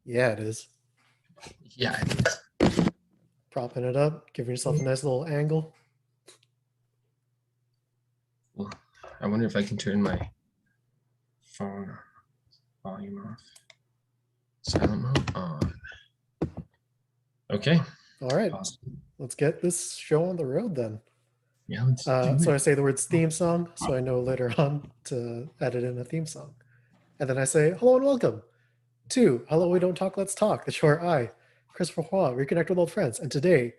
Yeah, it is. Yeah. Propping it up, giving yourself a nice little angle. Well, I wonder if I can turn my phone volume off. Silent mode on. Okay. All right, Awesome. let's get this show on the road then. Yeah, let's do So I it. say the words theme song, so I know later on to edit in a theme song. And then I say, hello and welcome to Hello, We Don't Talk, Let's Talk, the show where I, Christopher Hua, reconnect with old friends. And today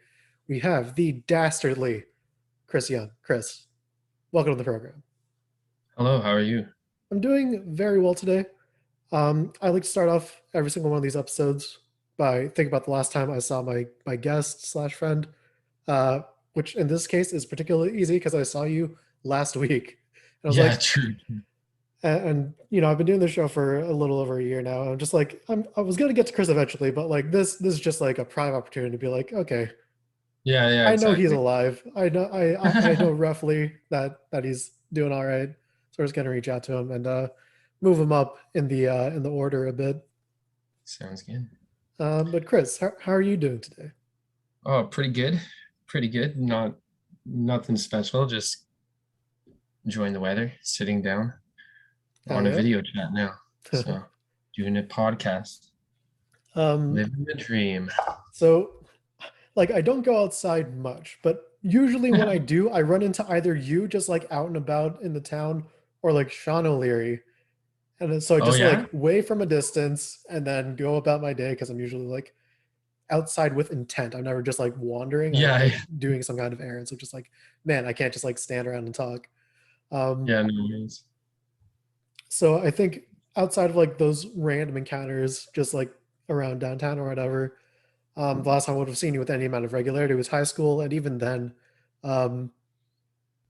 we have the dastardly Kris Young. Kris, welcome to the program. Hello, how are you? I'm doing very well today. I like to start off every single one of these episodes by thinking about the last time I saw my guest slash friend, uh, which in this case is particularly easy because I saw you last week. And I was Yeah, like, true. and I've been doing this show for a little over a year now. I'm just like, I was gonna get to Kris eventually, but like this is just like a prime opportunity to be like, okay, Yeah, yeah, I know he's exactly. alive. I know roughly that he's doing all right. So we're just gonna reach out to him and move him up in the order a bit. Sounds good. But Kris, how are you doing today? Oh, pretty good. Pretty good. Nothing special, just enjoying the weather, sitting down Hell on a yeah. video chat now. So doing a podcast, um, living the dream. so like I don't go outside much, but usually when I do, I run into either you just like out and about in the town or like Sean O'Leary. And so I Oh just like yeah? wave from a distance and then go about my day because I'm usually like outside with intent. I'm never just like wandering. I'm Yeah, like doing some kind of errand. So just like, man, I can't just like stand around and talk. Um, yeah, no worries. so I think outside of like those random encounters, just like around downtown or whatever, the last time I would have seen you with any amount of regularity was high school, and even then, um,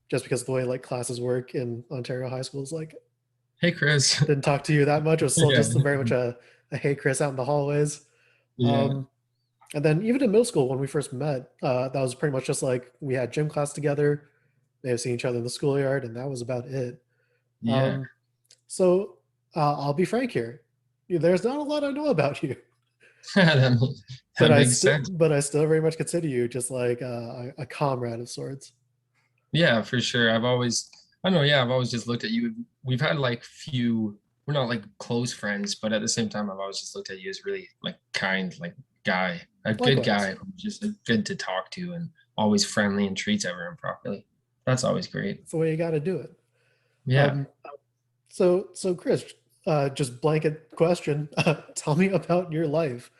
just because of the way like classes work in Ontario high schools, like Hey Chris. didn't talk to you that much. It was still Yeah. just very much a hey Kris out in the hallways. Yeah. Um, and then even in middle school when we first met, that was pretty much just like we had gym class together, may have seen each other in the schoolyard, and that was about it. Yeah. Um, so I'll be frank here. There's not a lot I know about you, That, but that makes sense. I still very much consider you just like a comrade of sorts. Yeah, for sure. I don't know, yeah, I've always just looked at you. We've had like few, we're not like close friends, but at the same time, I've always just looked at you as really like kind, like guy, a good Likewise, guy who's just good to talk to and always friendly and treats everyone properly. That's always great. that's the way you got to do it. Yeah. Um, so Kris, just blanket question. Tell me about your life.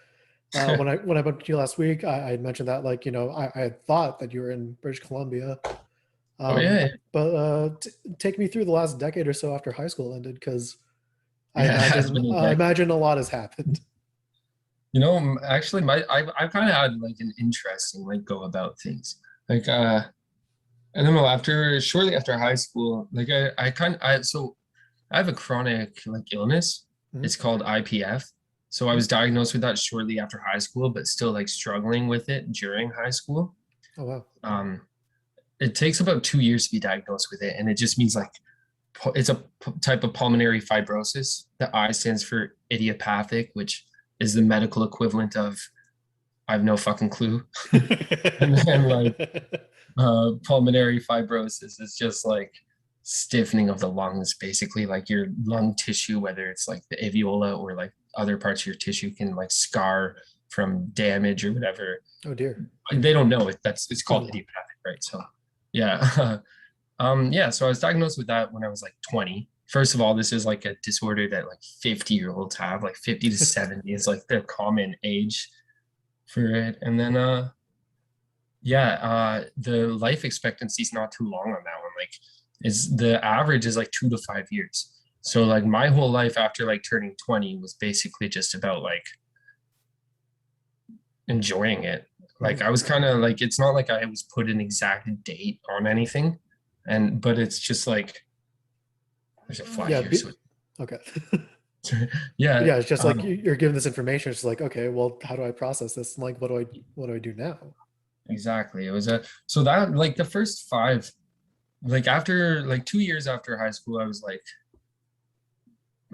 When I bumped into you last week, I had mentioned that like I had thought that you were in British Columbia. Oh yeah. But take me through the last decade or so after high school ended, because Yeah, it has been a I decade. imagine a lot has happened. Actually, I've kind of had like an interesting like go about things. Like I don't know, after shortly after high school, like I have a chronic like illness. Mhm. It's called IPF. So I was diagnosed with that shortly after high school, but still like struggling with it during high school. Oh wow. Um, it takes about 2 years to be diagnosed with it, and it just means like it's a type of pulmonary fibrosis. The I stands for idiopathic, which is the medical equivalent of I have no fucking clue. And then like pulmonary fibrosis is just like stiffening of the lungs, basically like your lung tissue, whether it's like the alveola or like other parts of your tissue can like scar from damage or whatever. Oh dear. They don't know it. It's called Mhm. idiopathic, right? So yeah. Yeah, so I was diagnosed with that when I was like 20. First of all, this is like a disorder that like 50-year-olds have, like 50 to 70 is like the common age for it. And then yeah, the life expectancy is not too long on that one. Like, is the average is like 2 to 5 years. So like my whole life after like turning 20 was basically just about like enjoying it. Like Mhm. I was kind of like it's not like I was put an exact date on anything, and but it's just like there's a fly Yeah. here. So Okay. yeah, Yeah, it's just like you're given this information. It's like, okay, well, how do I process this? And like, what do I do now? exactly. It was a so that like the first five like after like 2 years after high school, I was like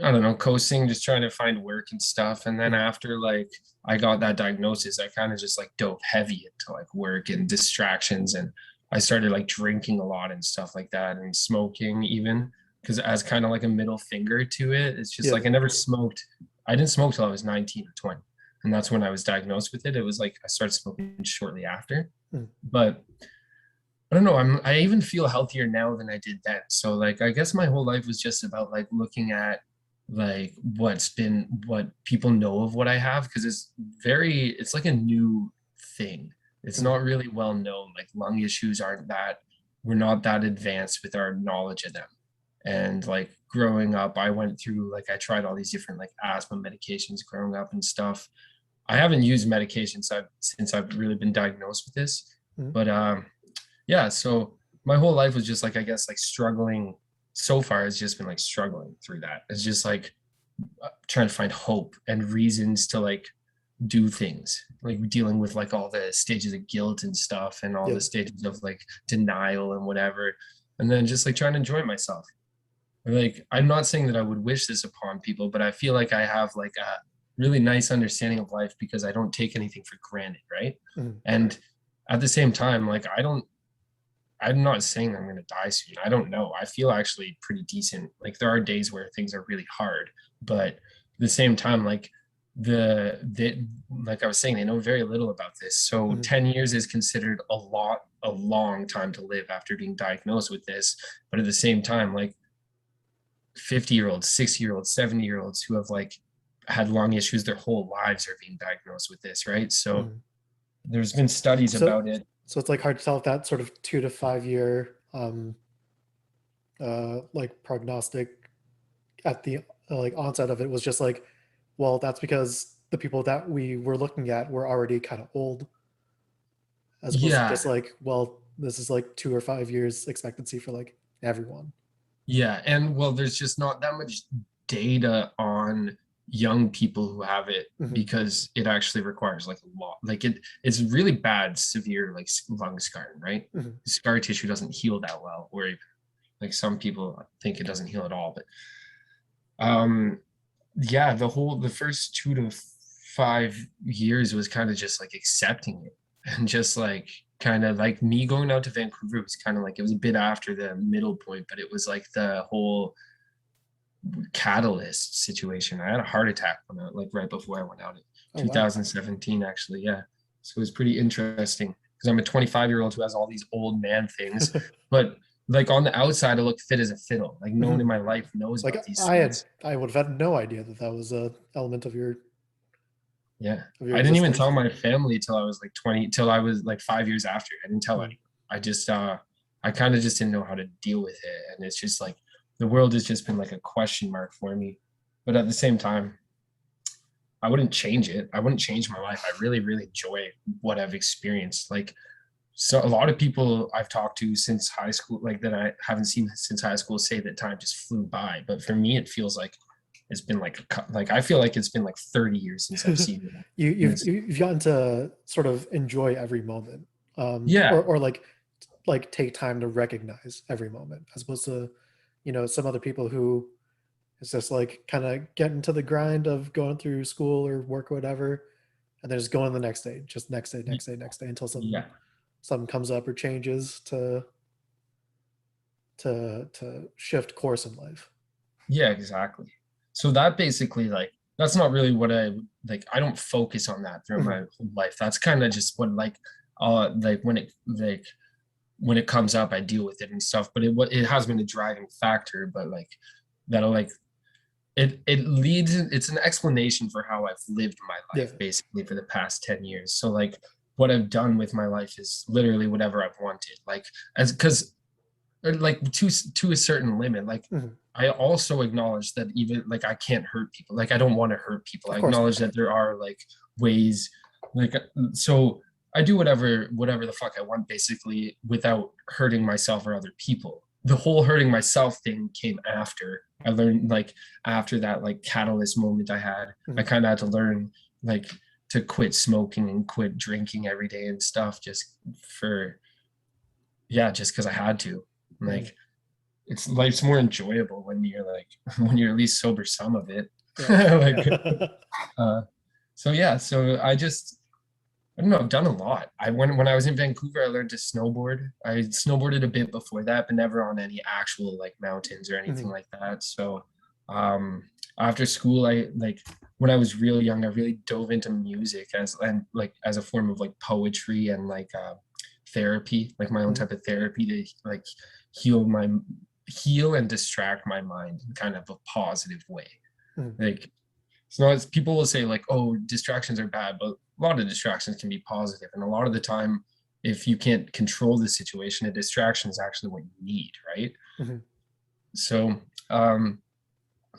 I don't know, coasting, just trying to find work and stuff. And then Mhm. after like I got that diagnosis, I kind of just like dove heavy into like work and distractions. And I started like drinking a lot and stuff like that and smoking even because as kind of like a middle finger to it. It's just Yeah. like I never smoked. I didn't smoke till I was 19 or 20. And that's when I was diagnosed with it. It was like I started smoking shortly after. Mm. But I don't know. I even feel healthier now than I did then. So like I guess my whole life was just about like looking at like what people know of what I have because it's like a new thing. It's Mhm. not really well known. Like lung issues aren't that we're not that advanced with our knowledge of them. And like growing up, I went through like I tried all these different like asthma medications growing up and stuff. I haven't used medications since I've really been diagnosed with this. Mhm. But yeah, so my whole life was just like I guess like struggling so far has just been like struggling through that. It's just like trying to find hope and reasons to like do things, like dealing with like all the stages of guilt and stuff and all Yeah. the stages of like denial and whatever, and then just like trying to enjoy myself. Like I'm not saying that I would wish this upon people, but I feel like I have like a really nice understanding of life because I don't take anything for granted, right? Mhm. And at the same time, like I'm not saying I'm going to die soon. I don't know. I feel actually pretty decent. Like there are days where things are really hard, but at the same time, like the like I was saying, they know very little about this. So Mhm. 10 years is considered a long time to live after being diagnosed with this. But at the same time, like 50-year-olds, 60-year-olds, 70-year-olds who have like had lung issues their whole lives are being diagnosed with this, right? So Mhm. there's been studies So about it. so it's like hard to tell if that sort of 2 to 5 year like prognostic at the like onset of it was just like, well, that's because the people that we were looking at were already kind of old, as opposed to just Yeah, like, well, this is like 2 or 5 years expectancy for like everyone. yeah, and well, there's just not that much data on young people who have it Hmm. because it actually requires like a lot. Like it's really bad, severe like lung scarring, right? Hmm. Scar tissue doesn't heal that well, or even, like some people think it doesn't heal at all. But yeah, the first 2 to 5 years was kind of just like accepting it and just like kind of like me going out to Vancouver was kind of like it was a bit after the middle point, but it was like the whole catalyst situation. I had a heart attack when like right before I went out in Oh wow. 2017, actually. Yeah. So it was pretty interesting because I'm a 25-year-old who has all these old man things, but like on the outside, I look fit as a fiddle. Like no one Hmm. in my life knows Like about these things. I would have had no idea that that was a element Yeah. of your I didn't even existence. tell my family till I was like 20, till I was like 5 years after. I didn't tell Mm. anyone. I just I kind of just didn't know how to deal with it. And it's just like the world has just been like a question mark for me. But at the same time, I wouldn't change it. I wouldn't change my life. I really, really enjoy what I've experienced. Like, so a lot of people I've talked to since high school, like that I haven't seen since high school, say that time just flew by. But for me, it feels like it's been like like I feel like it's been like 30 years since I've seen it. And it's You've gotten to sort of enjoy every moment, yeah, or like take time to recognize every moment, as opposed to, some other people who it's just like kind of get into the grind of going through school or work or whatever, and then just going the next day, just next day, next day, next day until yeah, something comes up or changes to shift course in life. yeah, exactly. So that basically like that's not really what I like. I don't focus on that throughout Mhm. my whole life. That's kind of just what like when it comes up, I deal with it and stuff. But it has been a driving factor. But like that'll like it leads. It's an explanation for how I've lived my Yeah. life basically for the past 10 years. So like what I've done with my life is literally whatever I've wanted. Like as because like to a certain limit. Like Mhm. I also acknowledge that even like I can't hurt people. Like I don't want to hurt people. Of I course acknowledge not. that there are like ways like so I do whatever the fuck I want basically without hurting myself or other people. The whole hurting myself thing came after I learned like after that like catalyst moment I had. I Mhm. kind of had to learn like to quit smoking and quit drinking every day and stuff just for yeah, just because I had to. Mhm. Like it's life's more enjoyable when you're like when you're at least sober some of it. Yeah. Like Yeah. so yeah, so I don't know, I've done a lot. When I was in Vancouver, I learned to snowboard. I snowboarded a bit before that, but never on any actual like mountains or anything Mhm. like that. So um after school, I like when I was real young, I really dove into music as and like as a form of like poetry and like therapy, like my own Mhm. type of therapy to like heal my heal and distract my mind in kind of a positive way. Mhm. Like so it's, people will say like, oh, distractions are bad, but a lot of distractions can be positive. And a lot of the time, if you can't control the situation, a distraction is actually what you need, right? Mhm. So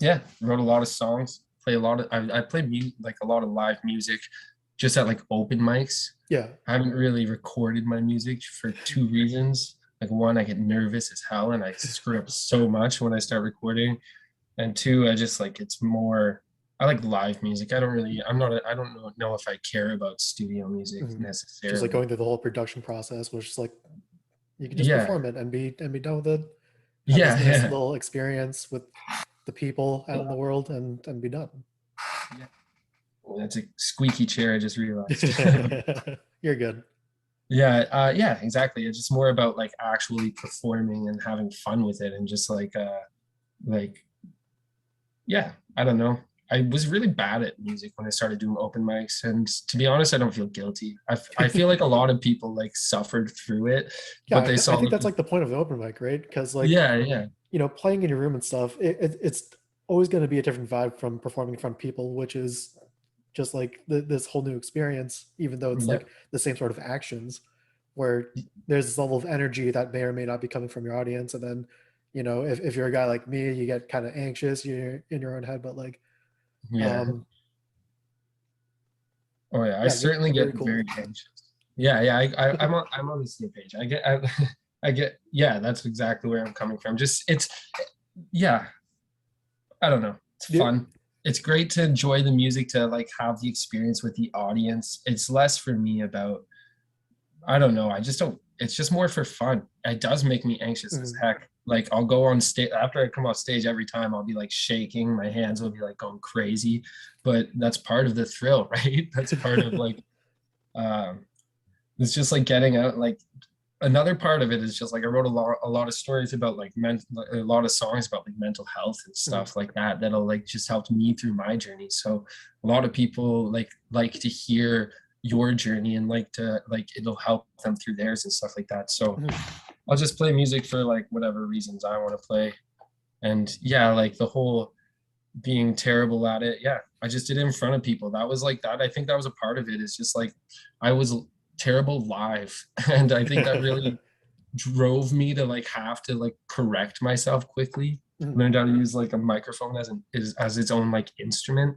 yeah, wrote a lot of songs, play a lot of I play like a lot of live music just at like open mics. Yeah. I haven't really recorded my music for two reasons. Like one, I get nervous as hell and I screw up so much when I start recording. And two, I just like it's more I like live music. I don't really I don't know if I care about studio music Mhm. Just like necessarily. going through the whole production process, which is like you can just Yeah. perform it and be done with it. Have this Yeah, nice yeah. little experience with the people out in the world and be done. Yeah. That's a squeaky chair I just realized. You're good. Yeah, yeah, exactly. It's just more about like actually performing and having fun with it and just like yeah, I don't know. I was really bad at music when I started doing open mics, and to be honest, I don't feel guilty. I feel like a lot of people like suffered through it, Yeah, but they I saw think like that's like the point of the open mic, right? Because like yeah, yeah, playing in your room and stuff, it's always going to be a different vibe from performing in front of people, which is just like this whole new experience, even though it's yeah, like the same sort of actions, where there's this level of energy that may or may not be coming from your audience. And then, if you're a guy like me, you get kind of anxious, you're in your own head, but like, yeah. um, Oh yeah, I yeah, certainly you're get very very cool. anxious. Yeah, yeah, I'm on the same page. I get yeah, that's exactly where I'm coming from. Just it's yeah, I don't know. It's Do, fun. It's great to enjoy the music to like have the experience with the audience. It's less for me about I don't know. I just don't it's just more for fun. It does make me anxious as mm, heck. Like I'll go on stage after I come off stage every time I'll be like shaking, my hands will be like going crazy, but that's part of the thrill, right? That's part of like um it's just like getting out like another part of it is just like I wrote a lot of stories about like a lot of songs about like mental health and mm, stuff like that that'll like just help me through my journey. So a lot of people like to hear your journey and like to like it'll help them through theirs and stuff like that. So mm. I'll just play music for like whatever reasons I want to play. And yeah, like the whole being terrible at it. Yeah, I just did it in front of people. That was like that. I think that was a part of it. It's just like I was terrible live. And I think that really drove me to like have to like correct myself quickly. Mm. Learned how to use like a microphone as its own like instrument.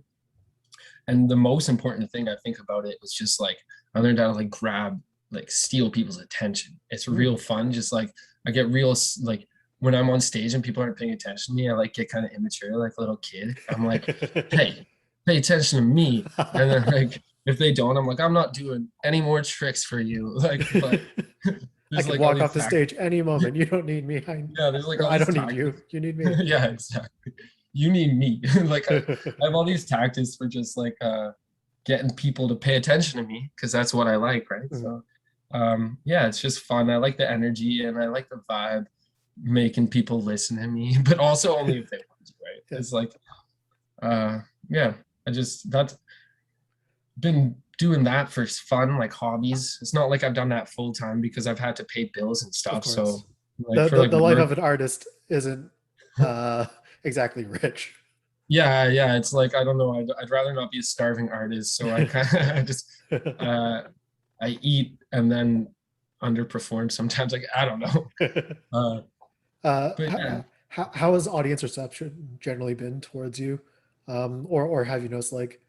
And the most important thing I think about it was just like I learned how to like grab like steal people's attention. It's real Mm. fun. Just like I get real like when I'm on stage and people aren't paying attention to me, I like get kind of immature like a little kid. I'm like, hey, pay attention to me. And then like if they don't, I'm like, I'm not doing any more tricks for you. Like, but I there's could like all walk off these the tactics. stage any moment. You don't need me. Yeah, there's like Or all I these don't need you. tactics. You need me. Yeah, exactly. You need me. Like I have all these tactics for just like getting people to pay attention to me because that's what I like, right? Mm. So yeah, it's just fun. I like the energy and I like the vibe, making people listen to me, but also only if they want to, right? Yeah. It's like uh yeah, I just that's been doing that for fun, like hobbies. It's not like I've done that full time because I've had to pay bills and Of stuff. So course. like The, for the like the life work of an artist isn't uh exactly rich. yeah, yeah, it's like I don't know. I'd rather not be a starving artist, so I kind of I just uh, I eat and then underperform sometimes. Like I don't know, uh, but yeah, how has audience reception generally been towards you? Or have you noticed like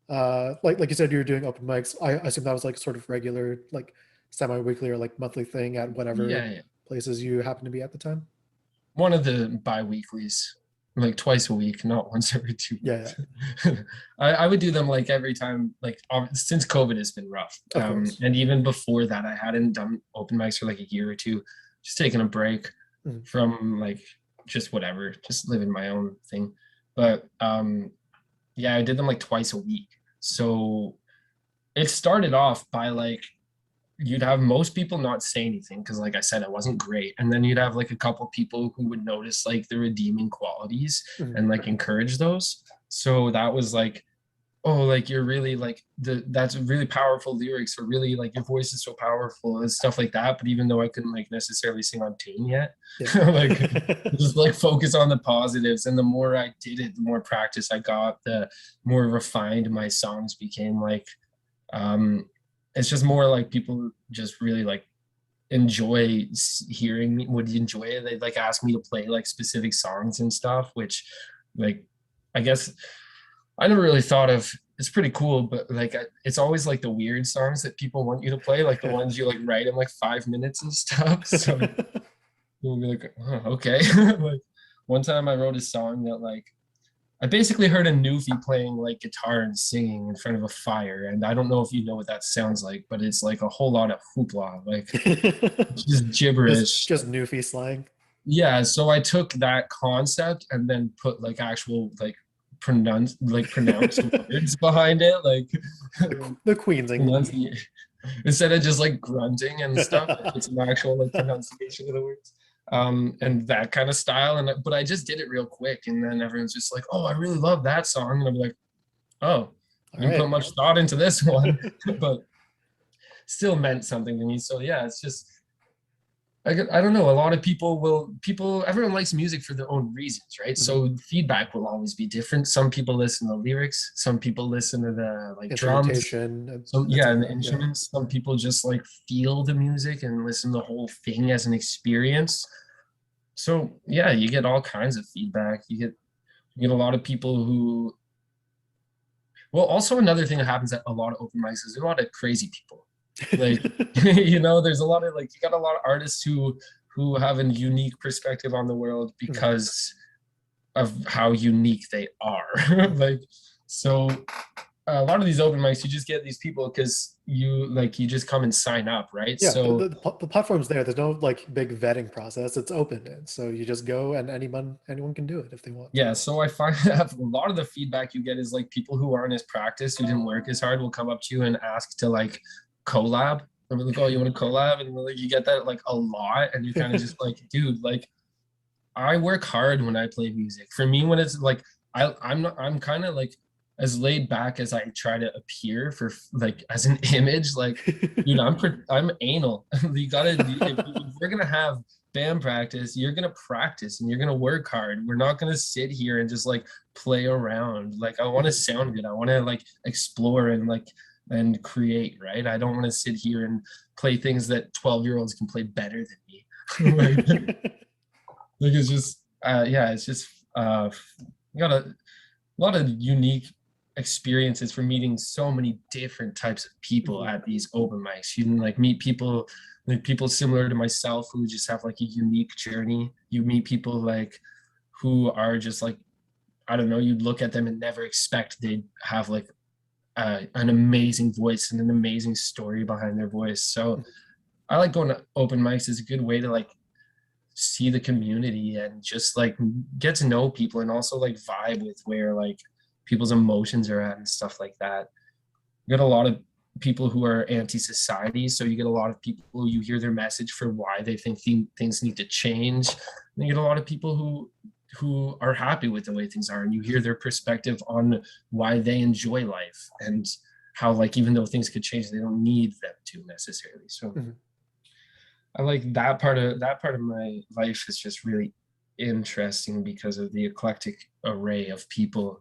you said you were doing open mics. I assume that was like sort of regular, like semi-weekly or like monthly thing at yeah, whatever yeah. places you happen to be at the time. One of the bi-weeklies, like twice a week, not once every two Yeah, yeah, weeks. I would do them like every time, like since COVID has been rough, of course. and even before that, I hadn't done open mics for like a year or two, just taking a break. Mm. from like just whatever, just living my own thing. But yeah, I did them like twice a week. So it started off by like you'd have most people not say anything because like I said it wasn't great, and then you'd have like a couple people who would notice like the redeeming qualities Mm. and like encourage those. So that was like, oh, like you're really like that's really powerful lyrics, or really like your voice is so powerful and stuff like that. But even though I couldn't like necessarily sing on tune yet, Yeah. like just like focus on the positives. And the more I did it, the more practice I got, the more refined my songs became. Like um it's just more like people just really like enjoy hearing me, would enjoy it. They'd like ask me to play like specific songs and stuff, which like I guess I never really thought of. It's pretty cool, but like it's always like the weird songs that people want you to play, like the Yeah. ones you like write in like 5 minutes and stuff. So you'll be like, oh, okay. Like one time I wrote a song that like I basically heard a newfie playing like guitar and singing in front of a fire, and I don't know if you know what that sounds like, but it's like a whole lot of hoopla, like just gibberish. Just Newfie slang. Yeah, so I took that concept and then put like actual like pronounced words behind it, like The Queen's English. instead of just like grunting and stuff. It's an actual like pronunciation of the words, and that kind of style. And but I just did it real quick, and then everyone's just like, "Oh, I really love that song," and I'm like, "Oh, All you put right. much thought into this one," but still meant something to me. So yeah, it's just I don't know. A lot of everyone likes music for their own reasons, right? Mhm. So feedback will always be different. Some people listen to lyrics, some people listen to the like drums, Instrumentation, so yeah, and the etc. Yeah. instruments. Some people just like feel the music and listen to the whole thing as an experience. So yeah, you get all kinds of feedback. You get a lot of people who, well, also another thing that happens at a lot of open mics is there's a lot of crazy people. Like there's a lot of like you got a lot of artists who have a unique perspective on the world Mhm. because of how unique they are. Like so a lot of these open mics you just get these people because you just come and sign up, right? Yeah, So the platform's there. There's no like big vetting process. It's open, and so you just go, and anyone can do it if they want to. yeah, so I find that a lot of the feedback you get is like people who aren't as practiced, who didn't work as hard, will come up to you and ask to like collab. And we're like, oh, you want to collab? And like you get that like a lot, and you're kind of just like, dude, like I work hard when I play music. For me, when it's like I'm kind of like as laid back as I try to appear for like as an image. Like, dude, I'm anal. You gotta if we're gonna have band practice, you're gonna practice and you're gonna work hard. We're not gonna sit here and just like play around. Like I want to sound good. I want to like explore and create. Right. I don't want to sit here and play things that 12-year-olds can play better than me. Like it's just yeah, it's just you got a lot of unique experiences for meeting so many different types of people Mhm. at these open mics. You can like meet people like people similar to myself who just have like a unique journey. You meet people like who are just like I don't know, you'd look at them and never expect they'd have like an amazing voice and an amazing story behind their voice. So I like going to open mics as a good way to like see the community and just like get to know people and also like vibe with where like people's emotions are at and stuff like that. You get a lot of people who are anti-society, so you get a lot of people who you hear their message for why they think things need to change. And you get a lot of people who are happy with the way things are, and you hear their perspective on why they enjoy life and how like even though things could change, they don't need them to necessarily. So Mhm. I like that part of my life is just really interesting because of the eclectic array of people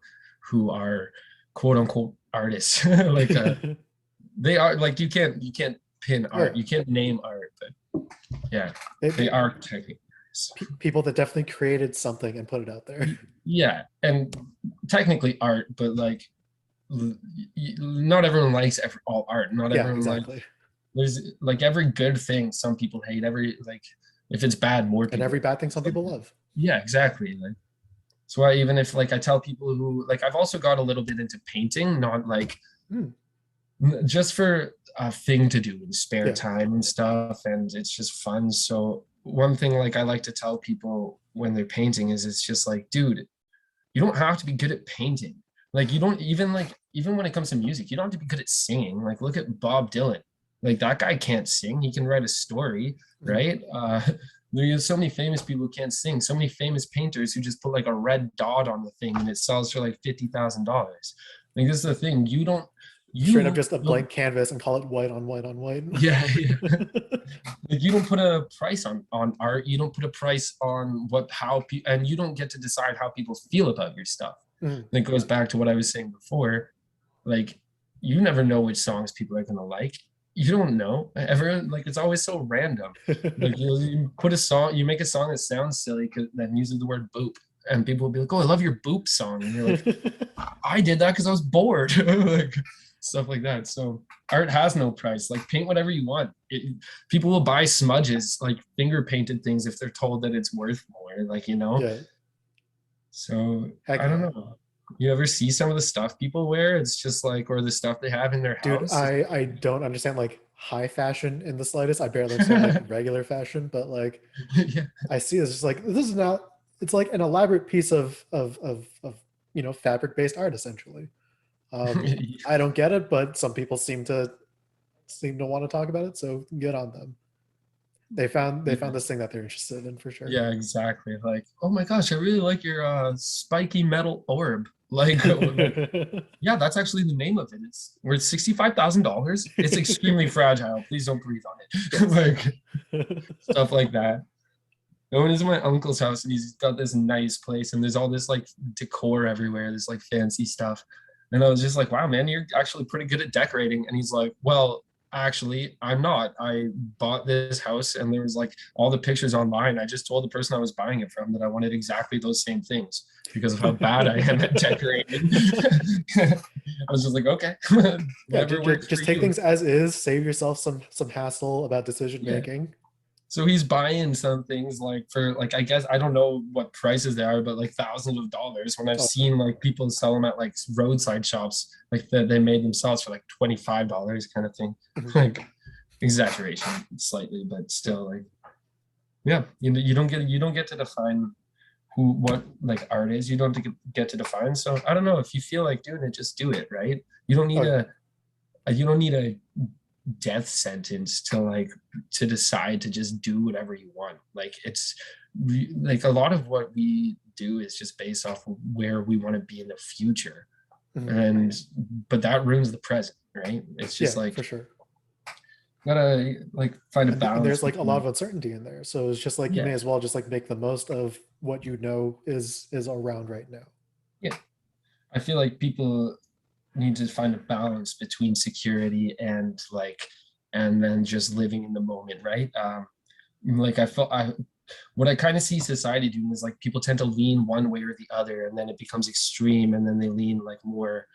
who are quote unquote artists. Like they are like you can't pin art, Yeah, you can't name art, but yeah, they they, are technically artists. people that definitely created something and put it out there. Yeah, and technically art, but like not everyone likes all art. Not Yeah, everyone like exactly. there's like every good thing some people hate. Every like if it's bad, more And people every hate bad thing it. some So, people love. yeah, exactly. Like so I even if like I tell people who like I've also got a little bit into painting, not like Mm, just for a thing to do in spare yeah. time and stuff, and it's just fun. So one thing like I like to tell people when they're painting is it's just like, dude, you don't have to be good at painting. Like you don't even like even when it comes to music, you don't have to be good at singing. Like look at Bob Dylan. Like that guy can't sing. He can write a story, Mhm. right? There's so many famous people who can't sing. So many famous painters who just put like a red dot on the thing and it sells for like $50,000. Like this is the thing. You don't Straight up you just a don't blank canvas and call it white on white on white. yeah, yeah. Like you don't put a price on art. You don't put a price on what how and you don't get to decide how people feel about your stuff. Mhm. And it goes back to what I was saying before. Like you never know which songs people are gonna like. You don't know. Everyone like it's always so random. Like you put a song, you make a song that sounds silly because then uses the word boop, and people will be like, "Oh, I love your boop song," and you're like, "I did that because I was bored," like stuff like that. So art has no price. Like paint whatever you want. People will buy smudges, like finger painted things, if they're told that it's worth more. Like you know. Yeah. So Heck I don't yeah. know. You ever see some of the stuff people wear? It's just like, or the stuff they have in their Dude, house. I don't understand like high fashion in the slightest. I barely understand like regular fashion, but like Yeah. I see it's just like this is not it's like an elaborate piece of fabric based art essentially. I don't get it, but some people seem to want to talk about it, so good on them. They found this thing that they're interested in for sure. Yeah, exactly. Like, oh my gosh, I really like your spiky metal orb. Like, yeah, that's actually the name of it. It's worth $65,000. It's extremely fragile. Please don't breathe on it. Yes. Like stuff like that. I went to my uncle's house and he's got this nice place and there's all this like decor everywhere, this like fancy stuff. And I was just like, wow, man, you're actually pretty good at decorating. And he's like, well, actually, I'm not. I bought this house and there was like all the pictures online. I just told the person I was buying it from that I wanted exactly those same things because of how bad I am at decorating. I was just like, okay, Yeah, whatever works for just take you. things as is, save yourself some hassle about decision Yeah. making. So he's buying some things like for like I guess I don't know what prices they are, but like thousands of dollars. When I've Oh, seen like people sell them at like roadside shops, like that they made themselves for like $25 kind of thing. mhm. Like exaggeration slightly, but still like yeah, you don't get to define who what like art is. You don't get to define. So I don't know if you feel like doing it, just do it, right? You don't Oh need yeah. a death sentence to decide to just do whatever you want. Like it's like a lot of what we do is just based off of where we want to be in the future, Mhm. and but that ruins the present, right? It's just Yeah, like for sure. gotta like find a And balance there's like a lot between of uncertainty in there, so it's just like you may yeah, as well just like make the most of what you know is around right now. yeah. I feel like people need to find a balance between security and then just living in the moment, right? Like I felt I what I kind of see society doing is like people tend to lean one way or the other, and then it becomes extreme, and then they lean like more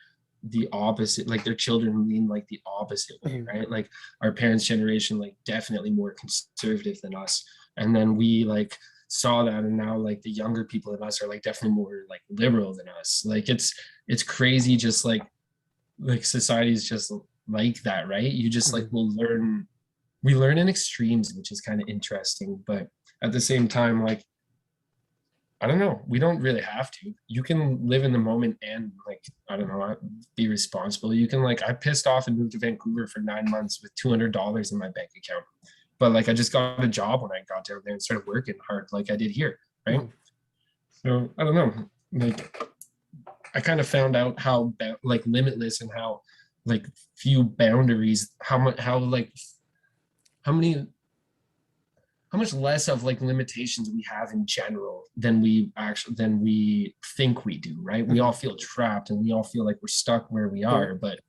the opposite, like their children lean like the opposite way, Mhm. right? Like our parents' generation, like definitely more conservative than us. And then we like saw that, and now like the younger people in us are like definitely more like liberal than us. Like it's crazy, just like society is just like that, right? You just like Mhm. will learn we learn in extremes, which is kind of interesting. But at the same time, like, I don't know, we don't really have to. You can live in the moment and, like, I don't know, be responsible. You can, like, I pissed off and moved to Vancouver for 9 months with $200 in my bank account. But, like, I just got a job when I got down there and started working hard, like I did here, right? Mhm. So I don't know. Like, I kind of found out how, like, limitless and how, like, few boundaries, how much, how many how much less of like limitations we have in general than we think we do, right? We all Mhm. feel trapped and we all feel like we're stuck where we There are, but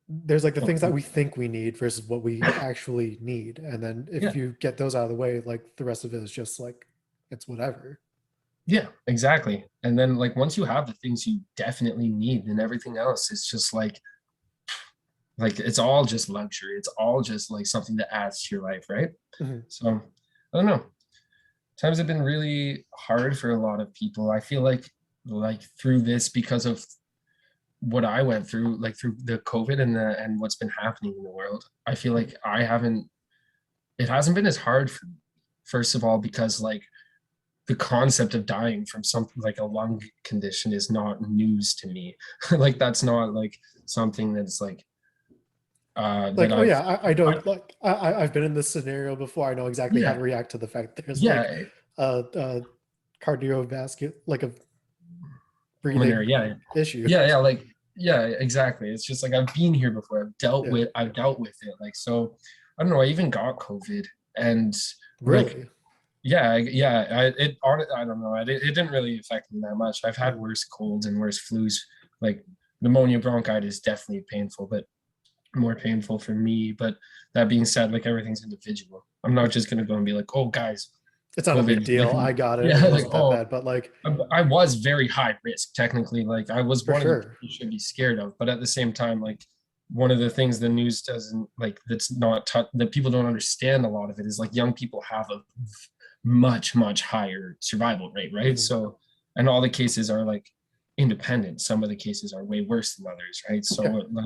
there's like the oh, things that we think we need versus what we actually need, and then if yeah, you get those out of the way, like the rest of it is just like it's whatever. yeah, exactly. And then like once you have the things you definitely need, then everything else is just like it's all just luxury. It's all just like something that adds to your life, right? Mhm. So I don't know. Times have been really hard for a lot of people. I feel like through this because of what I went through, like through the COVID and what's been happening in the world, I feel like I haven't. It hasn't been as hard for me. First of all, because like the concept of dying from something like a lung condition is not news to me. Like that's not like something that's like that Like, oh I've yeah, I I, don't like I've been in this scenario before. I know exactly how to yeah, react to the fact that there's like yeah, a cardiovascular, like a pulmonary, breathing yeah, issue. yeah, yeah, like yeah, exactly. It's just like I've been here before. Yeah, I've dealt with it. Like so, I don't know. I even got COVID, and like really. yeah, yeah. I don't know. It didn't really affect me that much. I've had Mm. worse colds and worse flus. Like pneumonia, bronchitis, definitely painful, but more painful for me. But that being said, like everything's individual. I'm not just gonna go and be like, oh, guys, It's not a big COVID. Like deal. I got it. yeah, It like wasn't that oh, bad, but like I was very high risk technically. Like I was for one of the sure. people you should be scared of, but at the same time, like one of the things the news doesn't like that's not that people don't understand a lot of it is like young people have a much higher survival rate, right? Mhm. So and all the cases are like independent. Some of the cases are way worse than others, right? So Yeah,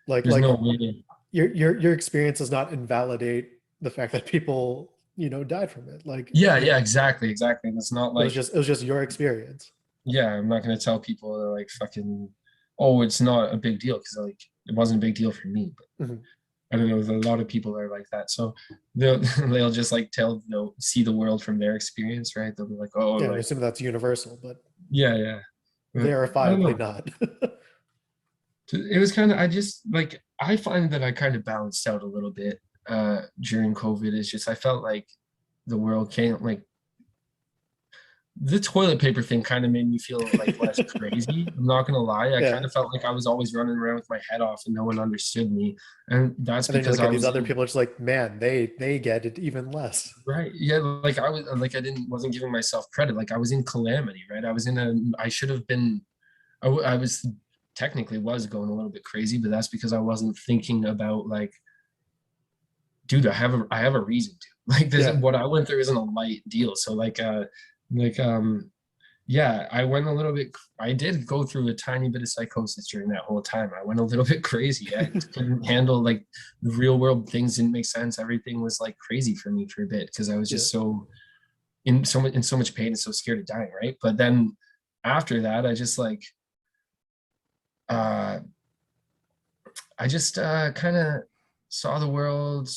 like there's no like way. your experience does not invalidate the fact that people died from it. Like Yeah, yeah, exactly. And it's not like it was just your experience. yeah, I'm not gonna tell people like fucking, oh, it's not a big deal because like it wasn't a big deal for me. But Mhm. I don't know, a lot of people are like that. So they'll they'll just like they'll see the world from their experience, right? They'll be like, oh, Yeah, I like assume that's universal, but yeah, yeah. But I don't verifiably know. not. It was kind of I just like I find that I kind of balanced out a little bit during COVID. It's just I felt like the world can't like the toilet paper thing kind of made me feel like less crazy. I'm not gonna lie. I kind Yeah. of felt like I was always running around with my head off and no one understood me. And that's And then you because look I at these was other in people, it's like, man, they get it even less. right. Yeah, like I was like I didn't wasn't giving myself credit. Like I was in calamity, right? I was in a I should have been I was technically was going a little bit crazy, but that's because I wasn't thinking about like, dude, I have a reason to. Like this Yeah. what I went through isn't a light deal. So like yeah, I went a little bit. I did go through a tiny bit of psychosis during that whole time. I went a little bit crazy. I couldn't handle like the real world things didn't make sense. Everything was like crazy for me for a bit because I was Yeah. just so in so much pain and so scared of dying, right? But then after that, uh I just kind of saw the world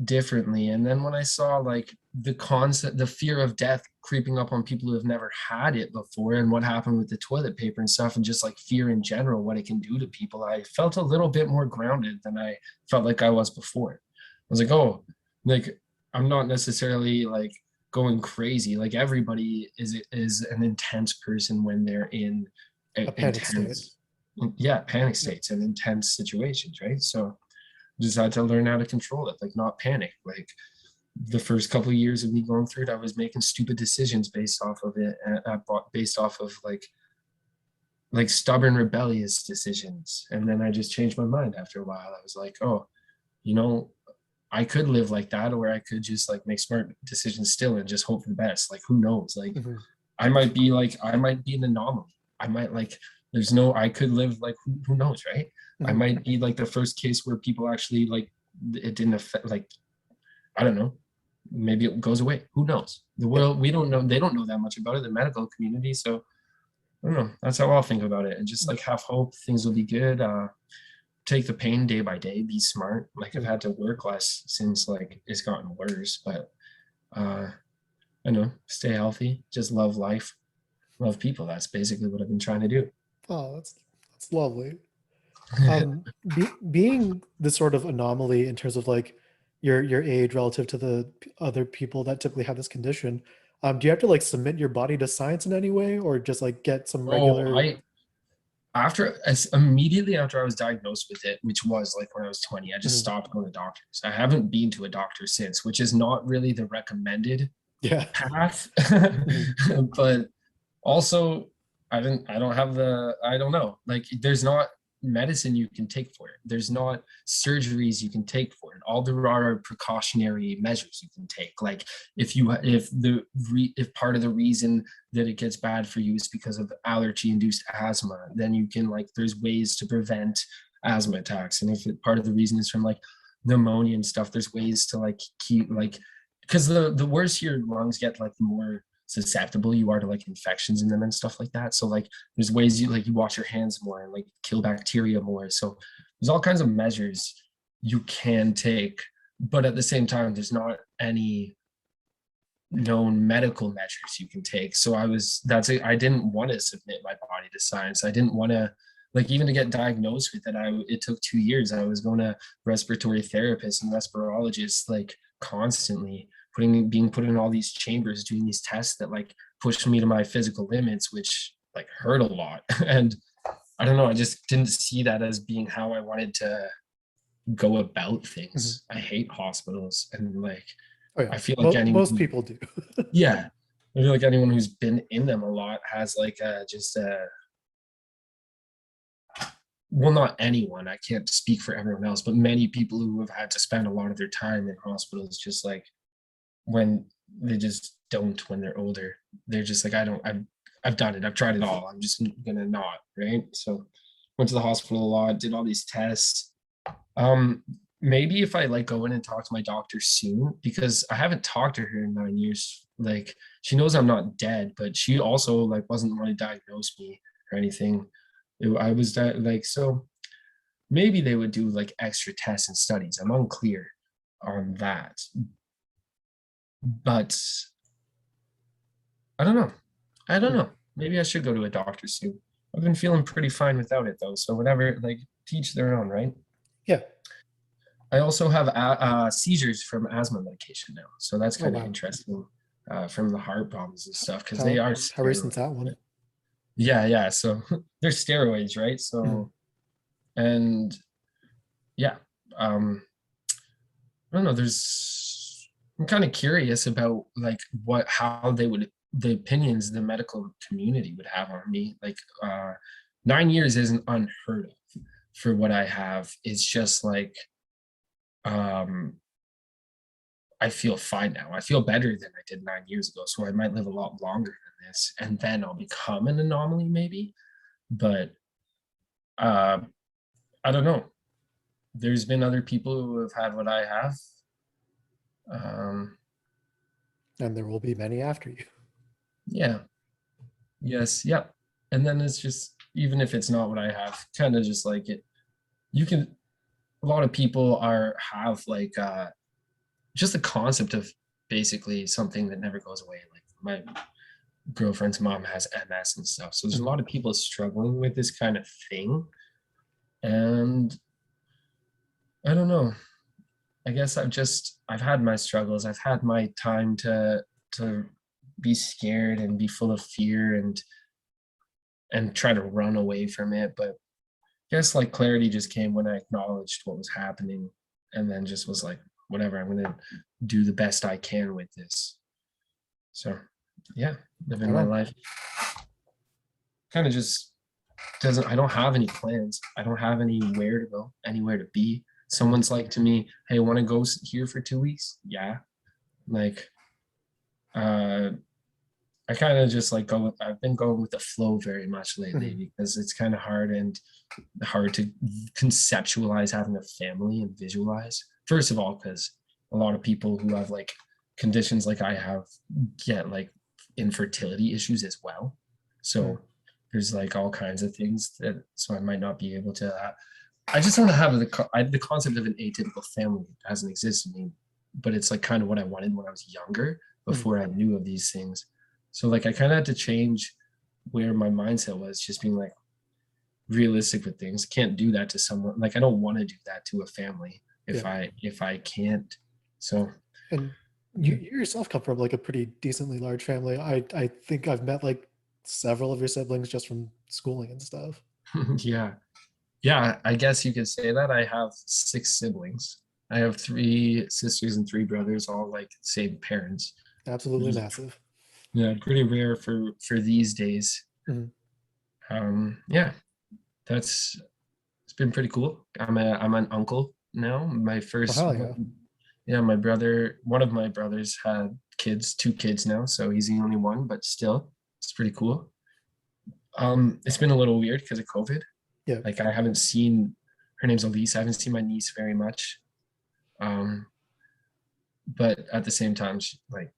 differently. And then when I saw like the concept, the fear of death creeping up on people who have never had it before, and what happened with the toilet paper and stuff, and just like fear in general, what it can do to people, I felt a little bit more grounded than I felt like I was before. I was like, oh, like I'm not necessarily like going crazy. Like everybody is an intense person when they're in A panic state. intense yeah, panic Yeah. states and intense situations, right? So just had to learn how to control it, like not panic. Like the first couple of years of me going through it, I was making stupid decisions based off of it, based off of like stubborn, rebellious decisions. And then I just changed my mind after a while. I was like, oh, you know, I could live like that, or I could just like make smart decisions still and just hope for the best. Like who knows? Like Mhm. I might be an anomaly. I might like there's no I could live like who knows, right? I Mhm. might be like the first case where people actually like it didn't affect like I don't know. Maybe it goes away. Who knows? The Yeah. world we don't know. They don't know that much about it. The medical community. So I don't know. That's how I'll think about it. And just like have hope. Things will be good. Take the pain day by day. Be smart. Like I've Mhm. had to work less since like it's gotten worse. But I know. Stay healthy. Just love life. Love people. That's basically what I've been trying to do. Oh, that's lovely. Being this sort of anomaly in terms of like your age relative to the other people that typically have this condition, do you have to like submit your body to science in any way, or just like get some Oh, regular? I after as immediately after I was diagnosed with it, which was like when I was 20, I just Mhm. stopped going to doctors. I haven't been to a doctor since, which is not really the recommended Yeah. path. Mhm. But also I don't have the I don't know. Like there's not medicine you can take for it. There's not surgeries you can take for it. All there are precautionary measures you can take. Like if part of the reason that it gets bad for you is because of allergy induced asthma, then you can like there's ways to prevent asthma attacks. And if part of the reason is from like pneumonia and stuff, there's ways to like keep like because the worse your lungs get, like the more susceptible you are to like infections in them and stuff like that. So like there's ways you like you wash your hands more and like kill bacteria more. So there's all kinds of measures you can take, but at the same time, there's not any known medical measures you can take. So I didn't want to submit my body to science. I didn't want to, like, even to get diagnosed with it. It took 2 years. I was going to respiratory therapists and respirologists like constantly being put in all these chambers doing these tests that like pushed me to my physical limits, which like hurt a lot. And I don't know, I just didn't see that as being how I wanted to go about things. I hate hospitals, and like Oh yeah, I feel like most anyone, people do. yeah, I feel like anyone who's been in them a lot has like just well, not anyone, I can't speak for everyone else, but many people who have had to spend a lot of their time in hospitals, just like when they just don't when they're older. They're just like, I've done it, I've tried it all, I'm just gonna not, right? So went to the hospital a lot, did all these tests. Um, maybe if I like go in and talk to my doctor soon, because I haven't talked to her in 9 years. Like she knows I'm not dead, but she also like wasn't want to diagnose me or anything. I was like, so maybe they would do like extra tests and studies. I'm unclear on that, but I don't know. I don't know. Maybe I should go to a doctor soon. I've been feeling pretty fine without it though. So whatever, like teach their own, right? Yeah. I also have seizures from asthma medication now, so that's Oh kind of wow. interesting from the heart problems and stuff because they How are how recent's steroids. that one? Yeah, yeah. So they're steroids, right? Mhm. So and yeah, I don't know. I'm kind of curious about like how they would the opinions the medical community would have on me. Like 9 years isn't unheard of for what I have. It's just like um I feel fine now. I feel better than I did 9 years ago. So I might live a lot longer than this. And then I'll become an anomaly, maybe. But uh, I don't know. There's been other people who have had what I have. Um, And there will be many after you. yeah. Yes. Yep. And then it's just, even if it's not what I have, kind of just like it, you can, a lot of people have like just the concept of basically something that never goes away. Like my girlfriend's mom has MS and stuff. So there's a Mhm. lot of people struggling with this kind of thing. And I don't know. I guess I've had my struggles. I've had my time to be scared and be full of fear and try to run away from it. But I guess like clarity just came when I acknowledged what was happening and then just was like, whatever, I'm gonna do the best I can with this. So yeah, living Right my on. life. Kind of just doesn't I don't have any plans. I don't have anywhere to go, anywhere to be. Mhm. Someone's like to me, hey, want to go here for 2 weeks? Yeah. Like uh I kind of just like I've been going with the flow very much lately Mhm. because it's kind of hard to conceptualize having a family and visualize. First of all, because a lot of people who have like conditions like I have get like infertility issues as well. Mhm. So there's like all kinds of things that so I might not be able to. I just want to have the concept of an atypical family that hasn't existed in me, but it's like kind of what I wanted when I was younger Mhm. before I knew of these things. So like I kind of had to change where my mindset was, just being like realistic with things. Can't do that to someone. Like I don't want to do that to a family Yeah. if I can't. So And you yourself come from like a pretty decently large family. I think I've met like several of your siblings just from schooling and stuff. yeah. Yeah, I guess you could say that. I have 6 siblings. I have 3 sisters and 3 brothers, all like same parents, which Absolutely is massive. yeah, pretty rare for these days. Mhm. Yeah, that's it's been pretty cool. I'm an uncle now. My Oh first hell yeah. yeah, one of my brothers had kids, 2 kids now, so he's the only one, but still, it's pretty cool. It's been a little weird because of COVID. Yeah. Like I haven't seen her name's Elise. I haven't seen my niece very much. Um, but at the same time, like,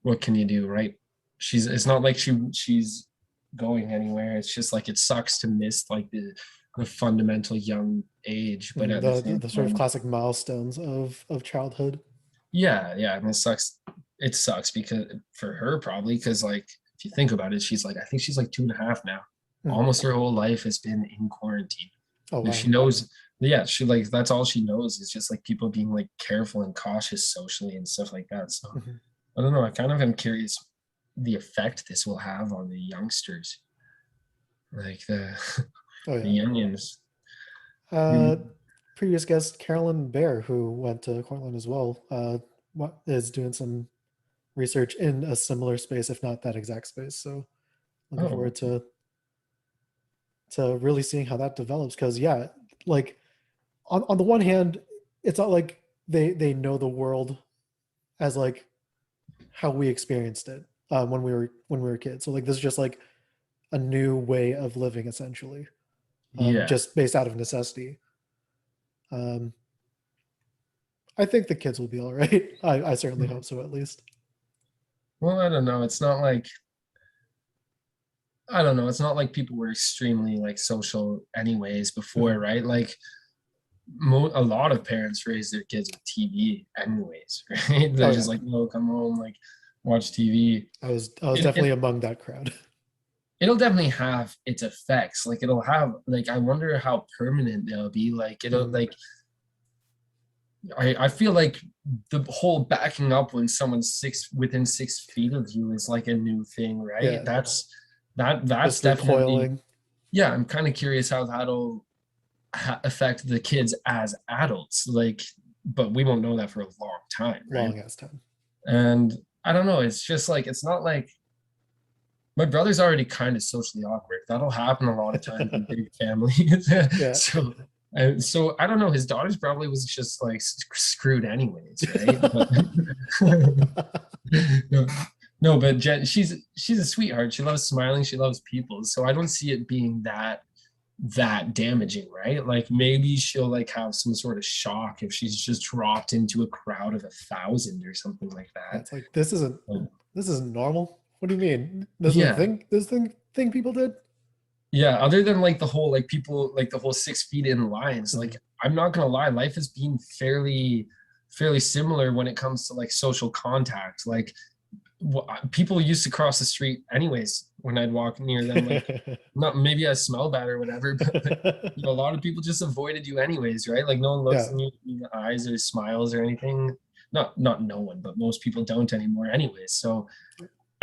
what can you do, right? It's not like she's going anywhere. It's just like it sucks to miss like the fundamental young age, but at the same The sort of time, classic milestones of childhood. yeah, and it sucks because for her probably, because like if you think about it, she's like, I think she's like 2.5 now. Mhm. Almost her whole life has been in quarantine. Oh And wow. she knows, yeah, she like that's all she knows is just like people being like careful and cautious socially and stuff like that. So Mhm. I don't know. I kind of am curious the effect this will have on the youngsters, like the Oh the yeah. youngins. Uh, Previous guest Carolyn Bear, who went to Cortland as well, is doing some research in a similar space, if not that exact space. So looking Oh, forward to really seeing how that develops. Because yeah, like on the one hand, it's not like they know the world as like how we experienced it when we were kids. So like this is just like a new way of living essentially, yeah. just based out of necessity. Um, I think the kids will be all right. I certainly hope so, at least. Well, I don't know. It's not like I don't know. It's not like people were extremely like social anyways before, Mhm. right? Like a lot of parents raise their kids with TV anyways, right? Oh They're just yeah, like, no, come home, like watch TV. I was It, definitely it, among that crowd. it'll definitely have its effects. Like it'll have like I wonder how permanent they'll be. Like it'll Mhm. like I feel like the whole backing up when someone's within 6 feet of you is like a new thing, right? Yeah, That's just definitely recoiling yeah. I'm kind of curious how that'll affect the kids as adults, like, but we won't know that for a long time, right? long ass time. And I don't know. It's just like it's not like my brother's already kind of socially awkward. That'll happen a lot of times in big families. Yeah. so, so I don't know. His daughter's probably was just like screwed anyways, right? But no, no, but she's a sweetheart. She loves smiling. She loves people. So I don't see it being that damaging, right? Like maybe she'll like have some sort of shock if she's just dropped into a crowd of 1,000 or something like that. It's like this isn't normal. What do you mean? This is a Yeah, thing. This thing people did. yeah, other than like the whole like people like the whole 6 feet in lines, Mhm. like I'm not gonna lie, life has been fairly similar when it comes to like social contact. Like people used to cross the street anyways when I'd walk near them. Like not maybe I smell bad or whatever, but like, a lot of people just avoided you anyways, right? Like no one looks Yeah. in you in the eyes or smiles or anything. Not no one, but most people don't anymore anyways. So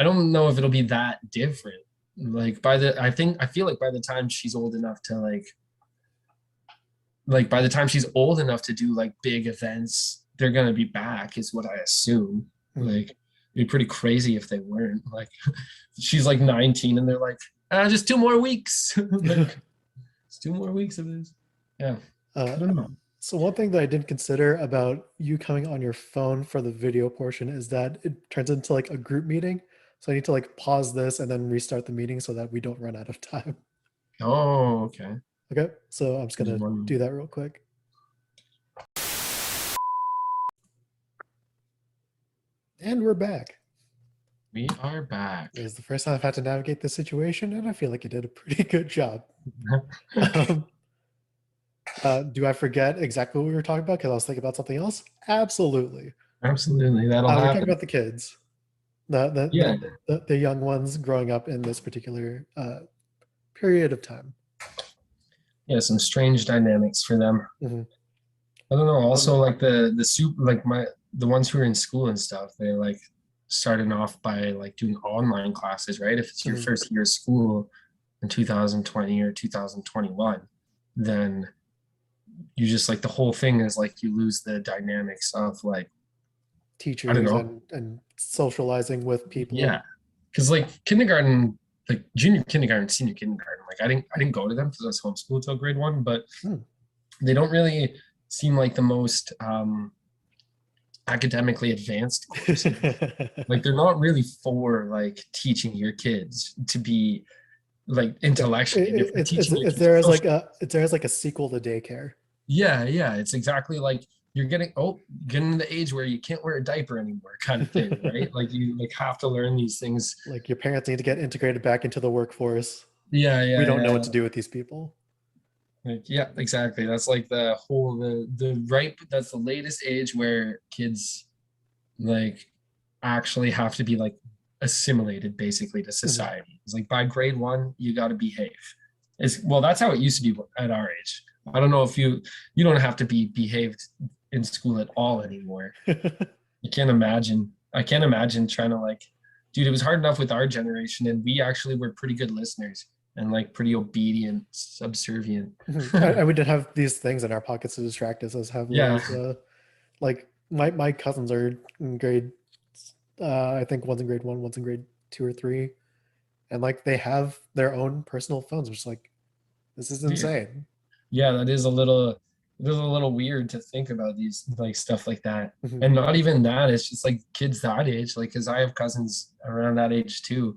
I don't know if it'll be that different. Like I feel like by the time she's old enough to like by the time she's old enough to do like big events, they're gonna be back, is what I assume. Mhm. Like it'd be pretty crazy if they weren't. Like she's like 19 and they're like, just 2 more weeks. Like it's 2 more weeks of this. Yeah. uh, I don't know. so one thing that I didn't consider about you coming on your phone for the video portion is that it turns into like a group meeting. So I need to like pause this and then restart the meeting so that we don't run out of time. Oh, okay. Okay, so I'm just There's gonna one. do that real quick. And we're back. We are back. It was the first time I've had to navigate this situation, and I feel like you did a pretty good job. Um, do I forget exactly what we were talking about because I was thinking about something else? Absolutely. Absolutely. That'll We're talking happen. about the kids, the the, Yeah. the young ones growing up in this particular period of time. Yeah, some strange dynamics for them. Mhm. I don't know. Also, Um, like the soup, like the ones who are in school and stuff, they're like starting off by like doing online classes, right? If it's your mhm. first year of school in 2020 or 2021, then you just like the whole thing is like you lose the dynamics of like I don't Teachers know, and socializing with people. yeah, because like kindergarten, like junior kindergarten, senior kindergarten, like I didn't go to them because I was homeschooled till grade one, but Hmm. they don't really seem like the most academically advanced courses. Like they're not really for like teaching your kids to be like Yeah, intellectually. They're for it's teaching your it's kids there as like social. a it's there as like a sequel to daycare. Yeah, yeah. It's exactly like you're getting to the age where you can't wear a diaper anymore, kind of thing, right? Like you like have to learn these things. Like your parents need to get integrated back into the workforce. Yeah, We yeah, don't know what yeah. to do with these people. Like, yeah, exactly. That's like the right. That's the latest age where kids like actually have to be like assimilated basically to Mhm. society. It's like by grade one, you got to behave. It's well, that's how it used to be at our age. I don't know if you don't have to be behaved in school at all anymore. I can't imagine. I can't imagine trying to like, dude, it was hard enough with our generation, and we actually were pretty good listeners and like pretty obedient, subservient. Mhm. And we did have these things in our pockets to distract us as heavily Yeah, as like my cousins are in grade I think one's in grade one, one's in grade two or three, and like they have their own personal phones, which is like this is dude. insane. Yeah, it is a little weird to think about these like stuff like that. Mhm. And not even that, it's just like kids that age, like because I have cousins around that age too.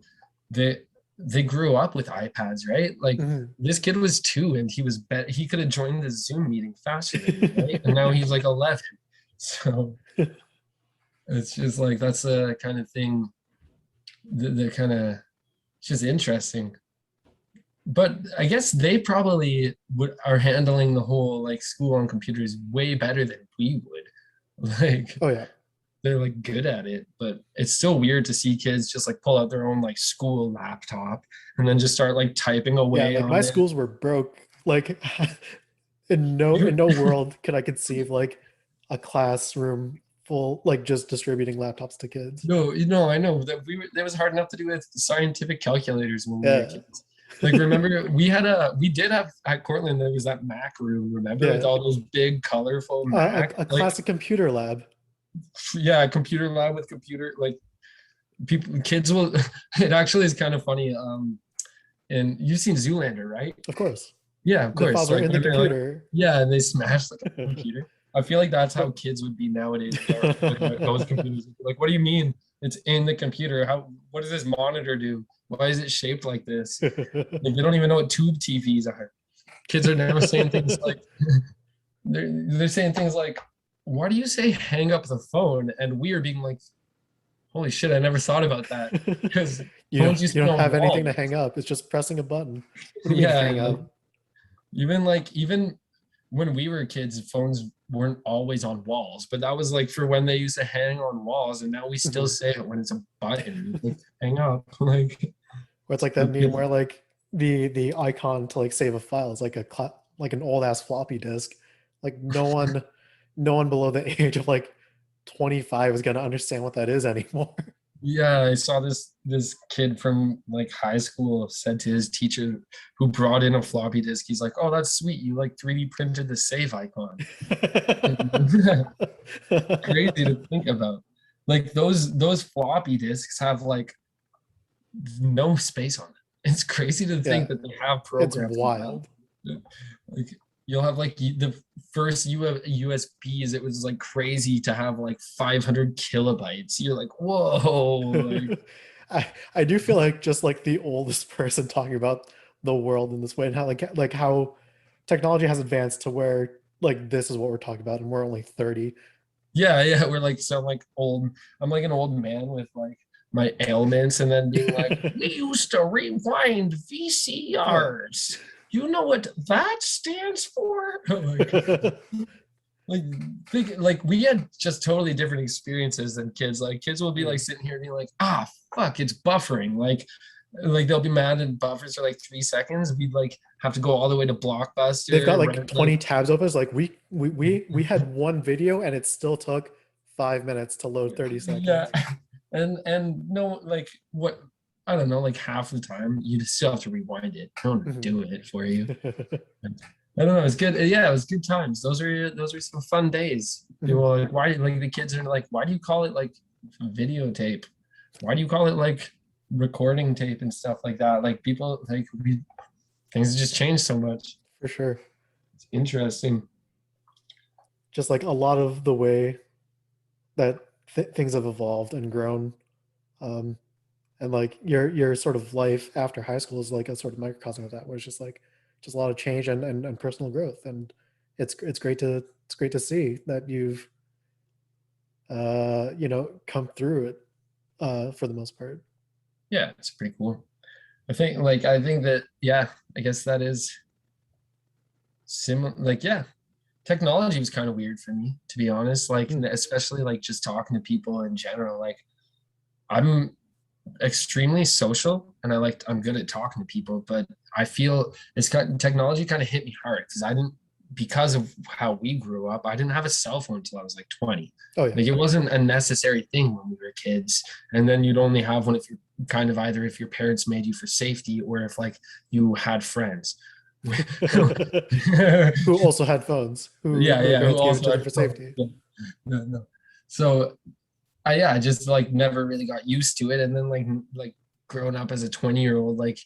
They grew up with iPads, right? Like Mhm. this kid was 2 and he could have joined the Zoom meeting faster than me, right? And now he's like 11. So it's just like that's the kind of thing the kind of it's just interesting. But I guess they probably are handling the whole like school on computers way better than we would. Like Oh yeah, they're like good at it, but it's still weird to see kids just like pull out their own like school laptop and then just start like typing yeah. away Like my on it. schools were broke. Like in You no world could I conceive like a classroom full like just distributing laptops to kids. no, I know that that was hard enough to do with scientific calculators when we were Yeah, kids. Like remember we did have at Cortland there was that Mac room, remember with yeah. all those big colorful Mac A like classic computer lab, yeah, computer lab with computer like people kids will it actually is kind of funny and you've seen Zoolander, right? of course. Yeah, of The course, files are like in the when they're like computer. yeah and they smash like a computer. I feel like that's how kids would be nowadays with those computers. Like what do you mean it's in the computer? How what does this monitor do? Why is it shaped like this? Like they don't even know what tube TVs are. Kids are now saying things like they're saying things like why do you say hang up the phone, and we are being like holy shit, I never thought about that because phones used You to be don't on have anything to walls. hang up. It's just pressing a button. What do you mean Yeah, hang like up? even when we were kids, phones weren't always on walls, but that was like for when they used to hang on walls, and now we still Mhm. say it when it's a button, like hang up, like Where it's like that meme where like the icon to like save a file is like like an old ass floppy disk. Like no one below the age of like 25 is gonna understand what that is anymore. yeah, I saw this kid from like high school said to his teacher who brought in a floppy disk, he's like, "Oh, that's sweet. You like 3D printed the save icon." Crazy to think about. Like those floppy disks have like no space on it. It's crazy to think Yeah, that they have it's programs like wild. that. Like you'll have like the first USBs, it was like crazy to have like 500 kilobytes. You're like, whoa, like I do feel like just like the oldest person talking about the world in this way and how like how technology has advanced to where like this is what we're talking about and we're only 30. yeah, yeah. We're like so like old. I'm like an old man with like my ailments, and then being like, we used to rewind Yeah. VCRs. You know what that stands for? Like think like we had just totally different experiences than kids. Like kids will be like Mm. sitting here being like, ah, fuck, it's buffering. Like they'll be mad and buffers for like 3 seconds. We'd like have to go all the way to They've got Blockbuster, like rent like 20 tabs open. It's like we had one video and it still took 5 minutes to load 30 yeah, seconds. and no, like what I don't know, like half the time you just still have to rewind it. No one would Mhm. do it for you. I don't know. It's good. Yeah, it was good times. Those were some fun days. People Mhm. are like, why? Like the kids are like, why do you call it like videotape? Why do you call it like recording tape and stuff like that? Like people like things just changed so much. For sure. It's interesting. Just like a lot of the way that things have evolved and grown. Um, and like your sort of life after high school is like a sort of microcosm of that, where it's just like just a lot of change and personal growth. And it's great to see that you've come through it for the most part. Yeah, it's pretty cool. I think that, yeah, I guess that is similar. Like, yeah, technology was kind of weird for me, to be honest. Like, Hmm. especially like just talking to people in general. Like, I'm extremely social and I'm good at talking to people, but I feel technology kind of hit me hard because because of how we grew up, I didn't have a cell phone until I was like 20. Oh yeah. Like it wasn't a necessary thing when we were kids. And then you'd only have one if you're kind of either if your parents made you for safety or if like you had friends. Who also had phones, who their Yeah, who parents gave it to also them had for phones. safety. Yeah. No. So I just like never really got used to it. And then like growing up as a 20-year-old, like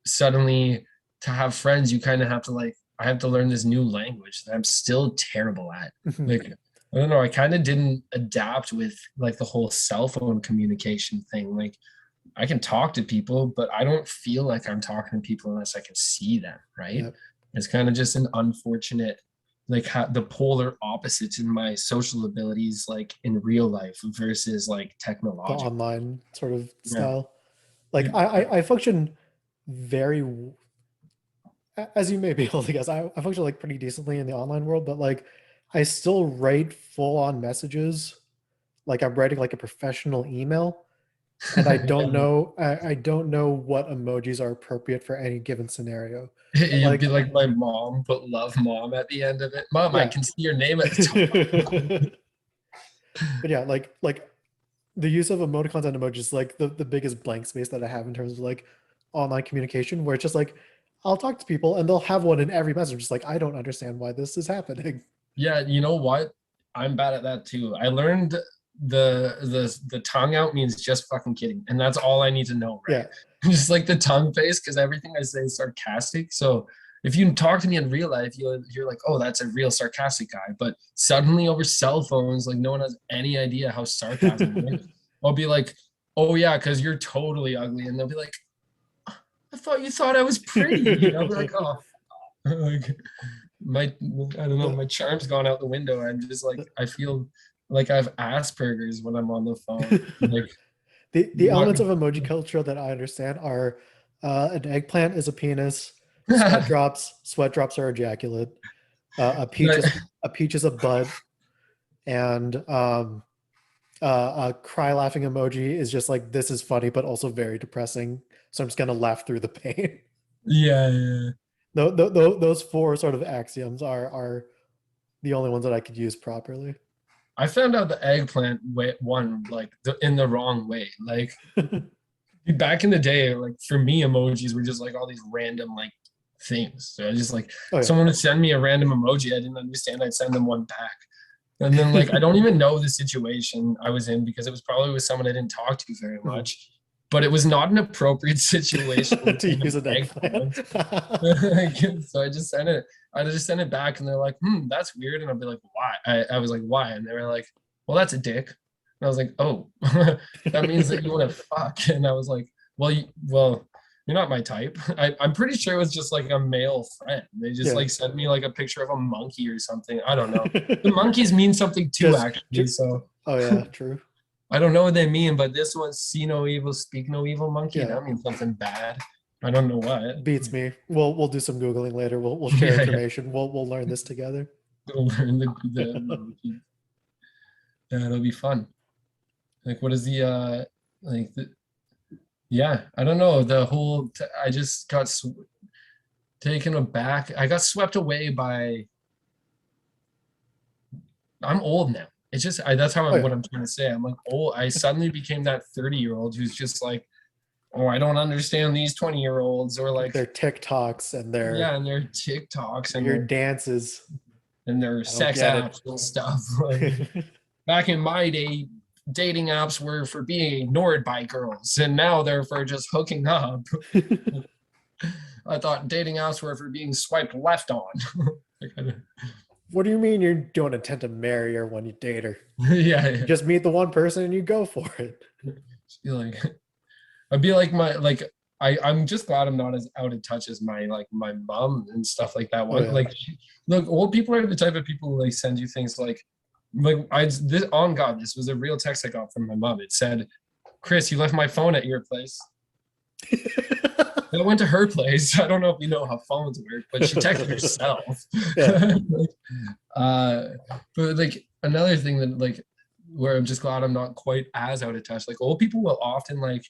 suddenly to have friends, you kind of have to like I have to learn this new language that I'm still terrible at. Mhm. Like I don't know, I kind of didn't adapt with like the whole cell phone communication thing. Like I can talk to people, but I don't feel like I'm talking to people unless I can see them, right? Yep. It's kind of just an unfortunate like the polar opposites in my social abilities like in real life versus like The technological. online sort of Yeah. style. Like I function very as you may be able to guess, I function like pretty decently in the online world, but like I still write full on messages like I'm writing like a professional email, and I don't know what emojis are appropriate for any given scenario. But You'd be like like my mom, put love mom at the end of it. Mom, I yeah. can see your name at the top. But yeah, like the use of emoticons and emojis is like the biggest blank space that I have in terms of like online communication, where it's just like I'll talk to people and they'll have one in every message. Just like I don't understand why this is happening. Yeah, you know what? I'm bad at that too. I learned the tongue out means just fucking kidding, and that's all I need to know, right? Yeah. Just like the tongue face, because everything I say is sarcastic. So if you talk to me in real life, you're like, oh, that's a real sarcastic guy. But suddenly over cell phones, like no one has any idea how sarcasm works. I'll be like, oh yeah, because you're totally ugly, and they'll be like, I thought you thought I was pretty. You know, I'll be like, oh, like my I don't know, the, my charm's gone out the window. I'm just like I feel like I have Asperger's when I'm on the phone. Like the what? elements of emoji culture that I understand are an eggplant is a penis, sweat drops are ejaculate, a peach But is a bud, and a cry laughing emoji is just like this is funny but also very depressing. So I'm just gonna laugh through the pain. yeah. Those four sort of axioms are the only ones that I could use properly. I found out the eggplant way one like in the wrong way. Like back in the day, like for me, emojis were just like all these random like things. So I just like Oh someone would send me a random emoji I didn't understand, I'd send them one back. And then like I don't even know the situation I was in because it was probably with someone I didn't talk to very yeah. much. But it was not an appropriate situation to To send use an an eggplant. eggplant. So I just sent it. I just sent it back, and they're like, that's weird." And I'll be like, "Why?" I was like, "Why?" And they were like, "Well, that's a dick." And I was like, "Oh, that means that you want to fuck." And I was like, "Well, you're not my type." I'm pretty sure it was just like a male friend. They just Yeah. like sent me like a picture of a monkey or something. I don't know. The monkeys mean something too, actually. just So oh yeah, true. I don't know what they mean, but this one, see no evil, speak no evil monkey, Yeah. that means something bad. I don't know what. Beats me. We'll do some googling later. We'll share Yeah, yeah. information. We'll learn this together. We'll learn the monkey. Yeah, it'll be fun. Like, what is like, yeah, I don't know. I just got taken aback. I got swept away by, I'm old now. It's just, that's Oh yeah. what I'm trying to say. I'm like, old. I suddenly became that 30-year-old who's just like, oh, I don't understand these 20-year-olds or like, Their TikToks and yeah, and their TikToks your dances. and their I don't sex get it. apps and stuff. Like back in my day, dating apps were for being ignored by girls, and now they're for just hooking up. I thought dating apps were for being swiped left on. What do you mean you don't intend to marry her when you date her? You Yeah. just meet the one person and you go for it. Like I'd be like I'm just glad I'm not as out of touch as my mom and stuff like that. Oh One yeah. like, look, old people are the type of people who like send you things like I this on God, this was a real text I got from my mom. It said, "Kris, you left my phone at your place." I went to her place. I don't know if you know how phones work, but she texted herself. Yeah. uh, but like another thing that like where I'm just glad I'm not quite as out of touch. Like old people will often like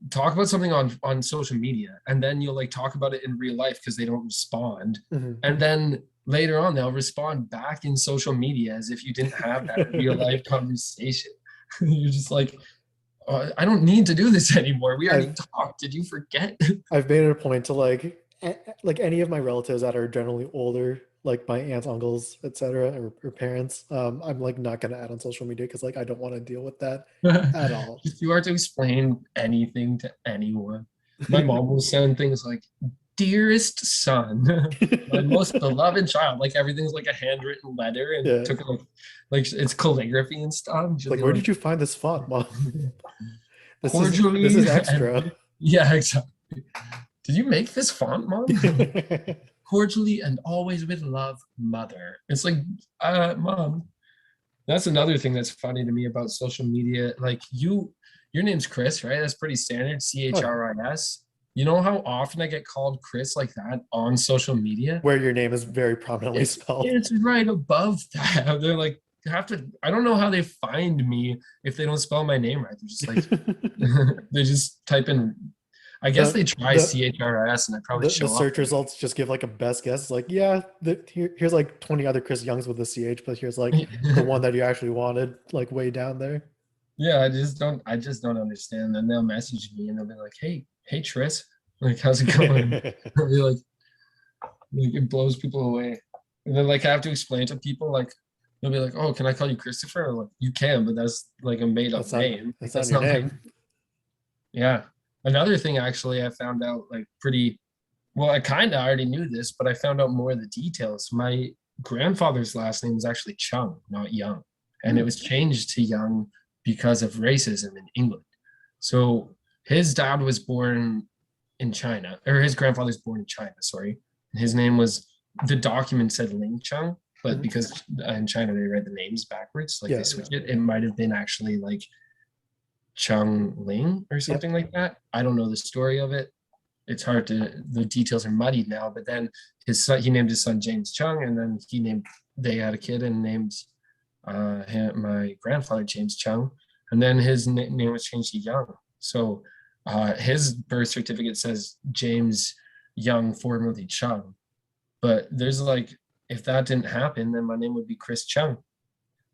talk about something on social media, and then you'll like talk about it in real life because they don't respond, Mhm. and then later on they'll respond back in social media as if you didn't have that real life conversation. You're just like, I don't need to do this anymore. We already I've talked. Did you forget? I've made it a point to like any of my relatives that are generally older, like my aunts, uncles, etc., or parents. I'm like not gonna add on social media because like I don't want to deal with that at all. If you are to explain anything to anyone, my mom will send things like, "Dearest son, my most beloved child." Like everything's like a handwritten letter and Yeah. took it like it's calligraphy and stuff. She'll Like, be where did like, you find this font, mom? This cordially is and extra. yeah, exactly. Did you make this font, mom? Cordially and always with love, mother. It's like, mom. That's another thing that's funny to me about social media. Like your name's Kris, right? That's pretty standard. Oh yeah. Chris. You know how often I get called Kris like that on social media? Where your name is very prominently It's spelled. it's right above that. They're like, have to, I don't know how they find me if they don't spell my name right. They're just like they just type in, I guess the they try the CHRS and I probably the show up. search results just give like a best guess. It's like, yeah, here's like 20 other Chris Youngs with a CH, but here's like the one that you actually wanted, like way down there. Yeah, I just don't understand. And they'll message me and they'll be like, hey Tris, like how's it going? I'll be like it blows people away. And then like I have to explain to people like they'll be like, "Oh, can I call you Christopher?" I'm like, you can, but that's like a made up That's not name. Like that's not that's your not my name. yeah. Another thing actually I found out like pretty well, I kind of already knew this, but I found out more of the details. My grandfather's last name was actually Chung, not Young. And it Hmm. was changed to Young because of racism in England. So his dad was born in China, or his grandfather was born in China, sorry. His name was, the document said Ling Chung, but Hmm. because in China they read the names backwards, like they Yeah, yeah, switched it, it might have been actually like Chung Ling or yeah. something like that. I don't know the story of it. It's hard to, the details are muddied now, but then his son, he named his son James Chung, and then they had a kid and named my grandfather James Chung, and then his name was changed to Young. So his birth certificate says James Young, formerly Chung, but there's like, if that didn't happen, then my name would be Kris Chung.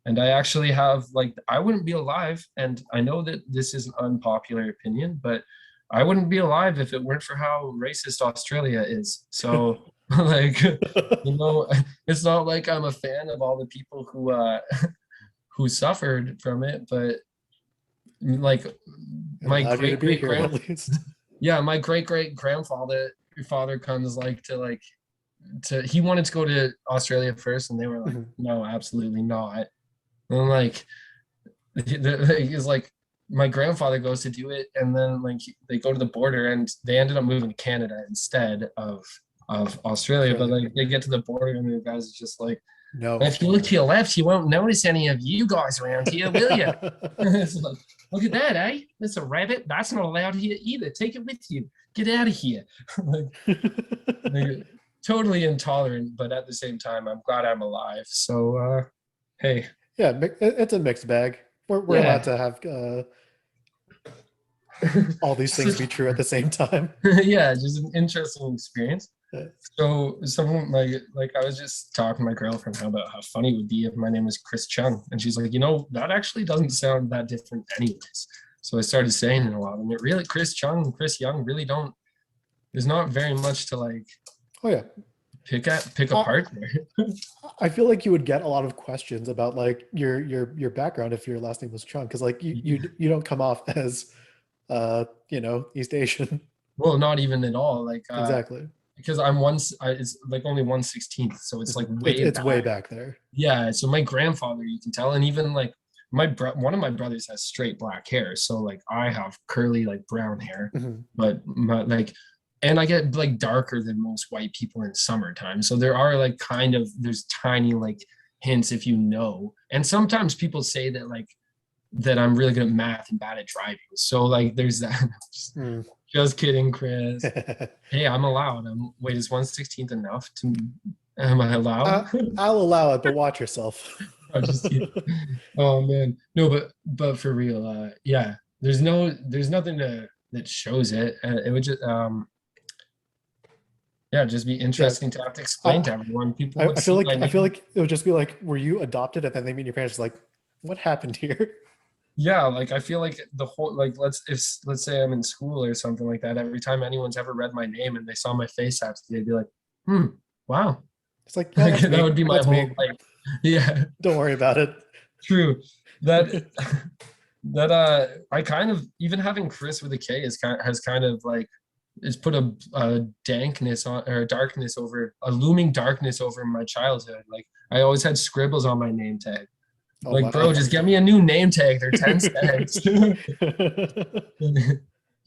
And I actually have like, I wouldn't be alive. And I know that this is an unpopular opinion, but I wouldn't be alive if it weren't for how racist Australia is. So like, it's not like I'm a fan of all the people who who suffered from it, but like It my allowed you to great be great here at grand least. yeah, my great great grandfather father comes like to he wanted to go to Australia first, and they were like, Mhm. no, absolutely not. And like he's like, my grandfather goes to do it, and then like they go to the border, and they ended up moving to Canada instead of Australia. But Australia. like they get to the border, and the guys are just like, No. if you look to your left, you won't notice any of you guys around here, will you? It's like, look at that, eh? That's a rabbit. That's not allowed here either. Take it with you. Get out of here. Like, totally intolerant, but at the same time, I'm glad I'm alive. So, hey, Yeah, it's a mixed bag. We're allowed yeah. to have all these things be true at the same time. Yeah, just an interesting experience. Yeah. So someone like I was just talking to my girlfriend about how funny it would be if my name was Kris Chung, and she's like, that actually doesn't sound that different anyways. So I started saying it a lot, and it really, Kris Chung and Kris Young really don't. There's not very much to like Oh yeah. pick Uh, apart there. I feel like you would get a lot of questions about like your background if your last name was Chung, because like you don't come off as East Asian. Well, not even at all. Like Exactly. because it's like only 1/16th, so it's like It's way it's way back. back there. Yeah, so my grandfather, you can tell, and even like one of my brothers has straight black hair, so like I have curly like brown hair, Mhm. but my like, and I get like darker than most white people in summertime. So there are like kind of there's tiny like hints if you know. And sometimes people say that like that I'm really good at math and bad at driving. So like there's that. Mm. Just kidding, Chris. Hey, I'm allowed. Wait, is 1/16 enough to am I allowed? I'll allow it, but watch yourself. I'm just kidding. Oh man. No, but for real, yeah. There's nothing that shows it. It would just yeah, just be Yeah. interesting to have to explain I, to everyone. People would I feel see my like name. it would just be like, were you adopted? And then they meet your parents like, what happened here? Yeah, like I feel like the whole like let's say I'm in school or something like that. Every time anyone's ever read my name and they saw my face after, they'd be like, wow. It's like, yeah, Like that's that me. would be my That's whole me. life. Yeah, Don't worry about it. true. That that I kind of even having Kris with a K is kind has kind of like it's put a dankness on or a darkness over a looming darkness over my childhood. Like I always had scribbles on my name tag. Oh Like, bro, wow. just get me a new name tag. They're 10 cents.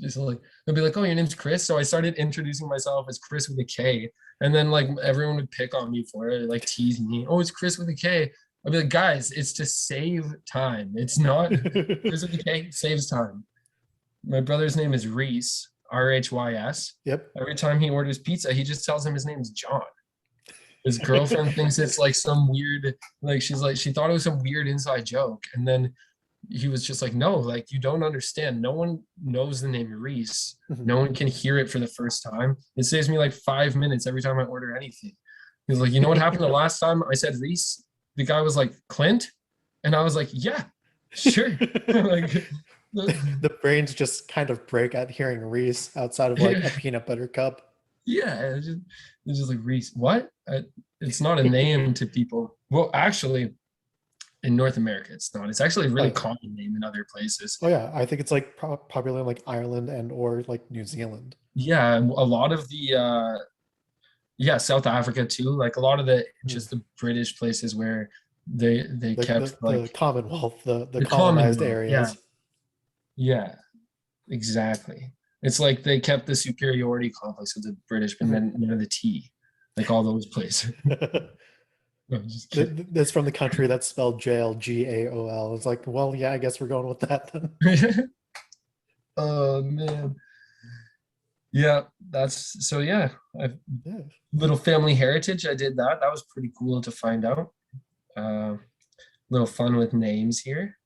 Just like they'll be like, oh, your name's Kris. So I started introducing myself as Kris with a K. And then like everyone would pick on me for it, like tease me. Oh, it's Kris with a K. I'd be like, guys, it's to save time. It's not Kris with a K saves time. My brother's name is Reese, Rhys. Yep. Every time he orders pizza, he just tells him his name's John. His girlfriend thinks it's like some weird, like she's like, she thought it was some weird inside joke. And then he was just like, no, like you don't understand. No one knows the name Reese. Mhm. No one can hear it for the first time. It saves me like 5 minutes every time I order anything. He's like, you know what happened the last time I said Reese? The guy was like, Clint? And I was like, yeah, sure. Like, The brains just kind of break at hearing Reese outside of like a peanut butter cup. yeah, it's just like Reese. What? It's not a name to people. Well, actually, in North America, it's not. It's actually a really Oh, common name in other places. oh yeah, I think it's like popular in like Ireland and or like New Zealand. Yeah, a lot of the yeah, South Africa too. Like a lot of the Mhm. just the British places where they kept The like Commonwealth, the the colonized Commonwealth. Yeah, areas. yeah, exactly. It's like they kept the superiority complex of the British, but Mhm. then none of the tea, like all those places. No, I'm just kidding. That's from the country that's spelled jail, GAOL. It's like, well, yeah, I guess we're going with that then. Oh man. Yeah, that's so yeah. I've Yeah, little family heritage. I did that. That was pretty cool to find out. Uh, little fun with names here.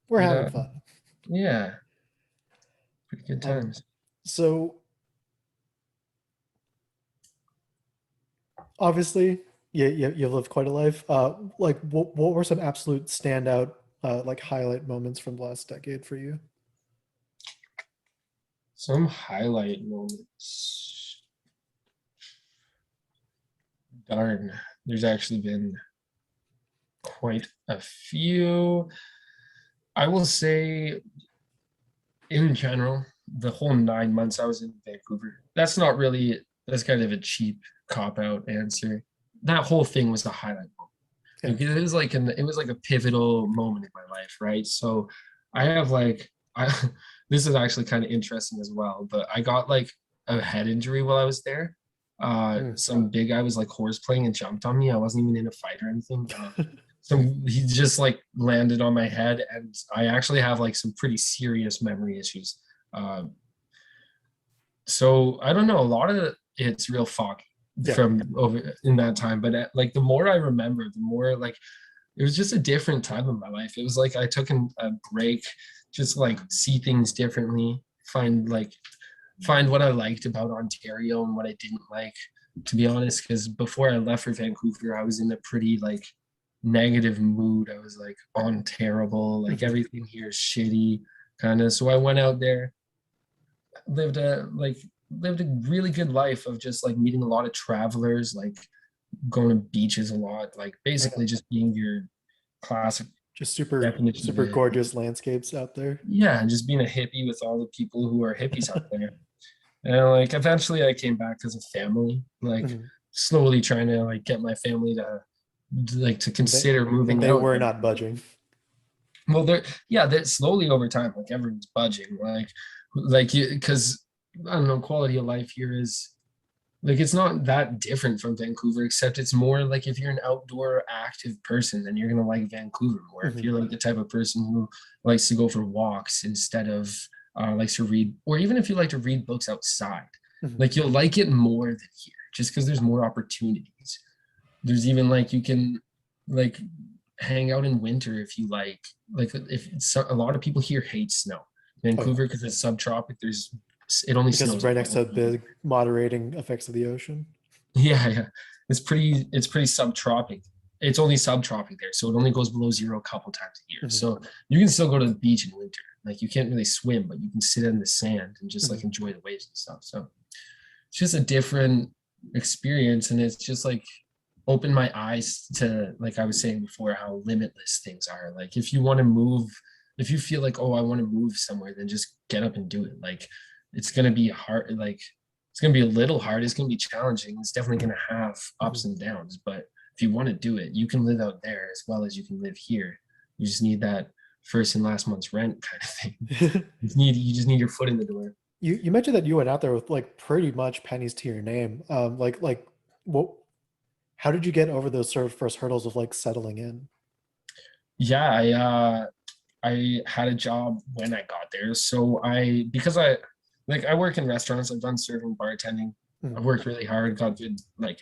we're But having fun. yeah, pretty good Um, times. so obviously, you lived quite a life. Like, what were some absolute standout, like highlight moments from the last decade for you? Some highlight moments. Darn, there's actually been quite a few. I will say, in general, the whole 9 months I was in Vancouver, that's not really, that's kind of a cheap cop out answer. That whole thing was the highlight Yeah. because it was like a pivotal moment in my life, right? So I have like I this is actually kind of interesting as well, but I got like a head injury while I was there. Mm. Some big guy was like horse playing and jumped on me. I wasn't even in a fight or anything. Some he just like landed on my head, and I actually have like some pretty serious memory issues. Uh, so I don't know. A lot of it's real foggy Yeah. from over in that time, but like the more I remember, the more like it was just a different time of my life. It was like I took a break, just like see things differently, find what I liked about Ontario and what I didn't like, to be honest. Because before I left for Vancouver, I was in a pretty like negative mood. I was like on terrible, like Mhm. everything here is shitty, kind of. So I went out there, lived a like lived a really good life of just like meeting a lot of travelers, like going to beaches a lot, like basically just being your classic Just definition of super a gorgeous landscapes out there. yeah, and just being a hippie with all the people who are hippies out there. And like eventually I came back as a family, like Mhm. slowly trying to like get my family to like to And consider and moving they out were there. not budging. Well, they're slowly over time, like everyone's budging, like you, because I don't know, quality of life here is like it's not that different from Vancouver, except it's more like if you're an outdoor active person, then you're gonna like Vancouver more. If Hmm. you're like the type of person who likes to go for walks instead of likes to read, or even if you like to read books outside, Hmm. like you'll like it more than here, just because there's more opportunities. There's even like you can like hang out in winter if you like if it's, a lot of people here hate snow. Oh yeah, Vancouver, because it's subtropic, it only because it's snows right like next to once a year. the moderating effects of the ocean. Yeah, yeah. It's pretty subtropic. It's only subtropic there, so it only goes below zero a couple times a year. Hmm. So you can still go to the beach in winter. Like you can't really swim, but you can sit in the sand and just Hmm. like enjoy the waves and stuff. So it's just a different experience, and it's just like opened my eyes to, like I was saying before, how limitless things are. Like if you want to move, if you feel like, oh, I want to move somewhere, then just get up and do it. Like it's gonna be hard, like it's gonna be a little hard, it's gonna be challenging, it's definitely gonna have Hmm. ups and downs, but if you want to do it, you can live out there as well as you can live here. You just need that first and last month's rent kind of thing. You just need your foot in the door. You mentioned that you went out there with like pretty much pennies to your name. Like what? How did you get over those sort of first hurdles of like settling in? Yeah, I had a job when I got there. So because I work in restaurants, I've done serving, bartending. I Mhm. worked really hard, got good. Like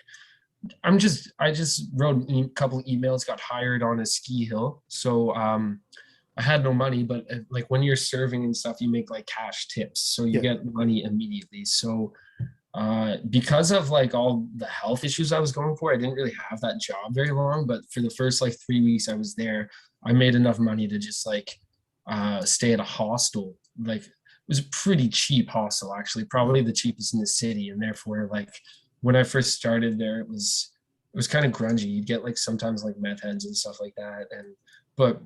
I just wrote a couple emails, got hired on a ski hill. So I had no money, but like when you're serving and stuff, you make like cash tips, so you Yeah. get money immediately. So because of like all the health issues I was going for, I didn't really have that job very long. But for the first like 3 weeks I was there, I made enough money to just like stay at a hostel. Like it was a pretty cheap hostel, actually, probably Mhm. the cheapest in the city. And therefore, like when I first started there, it was kind of grungy. You'd get like sometimes like meth heads and stuff like that, and but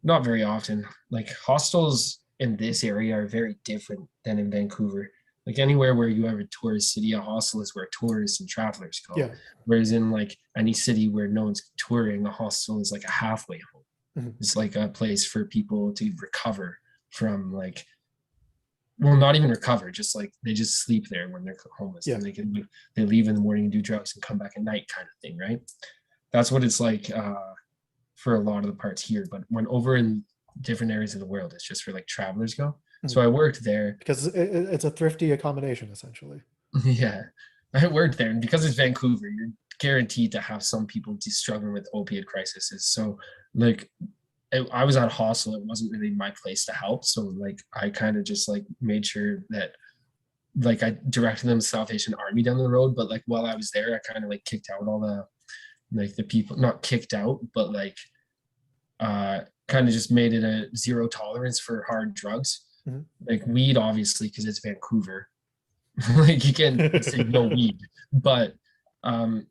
not very often. Like hostels in this area are very different than in Vancouver. Like anywhere where you have a tourist city, a hostel is where tourists and travelers go. Yeah. Whereas in like any city where no one's touring, a hostel is like a halfway home. Mhm. It's like a place for people to recover from like, well, not even recover, just like they just sleep there when they're homeless. Yeah. Then they leave in the morning and do drugs and come back at night kind of thing, right? That's what it's like for a lot of the parts here. But when over in different areas of the world, it's just where like travelers go. So Mhm. I worked there. Because it's a thrifty accommodation essentially. Yeah, I worked there, and because it's Vancouver, you're guaranteed to have some people struggling with opiate crises. So like I was at a hostel, it wasn't really my place to help. So like I kind of just like made sure that like I directed them to Salvation Army down the road. But like while I was there, I kind of like kicked out all the like the people, not kicked out, but like kind of just made it a zero tolerance for hard drugs, Mhm. like weed, obviously, because it's Vancouver. Like you can't say no weed, but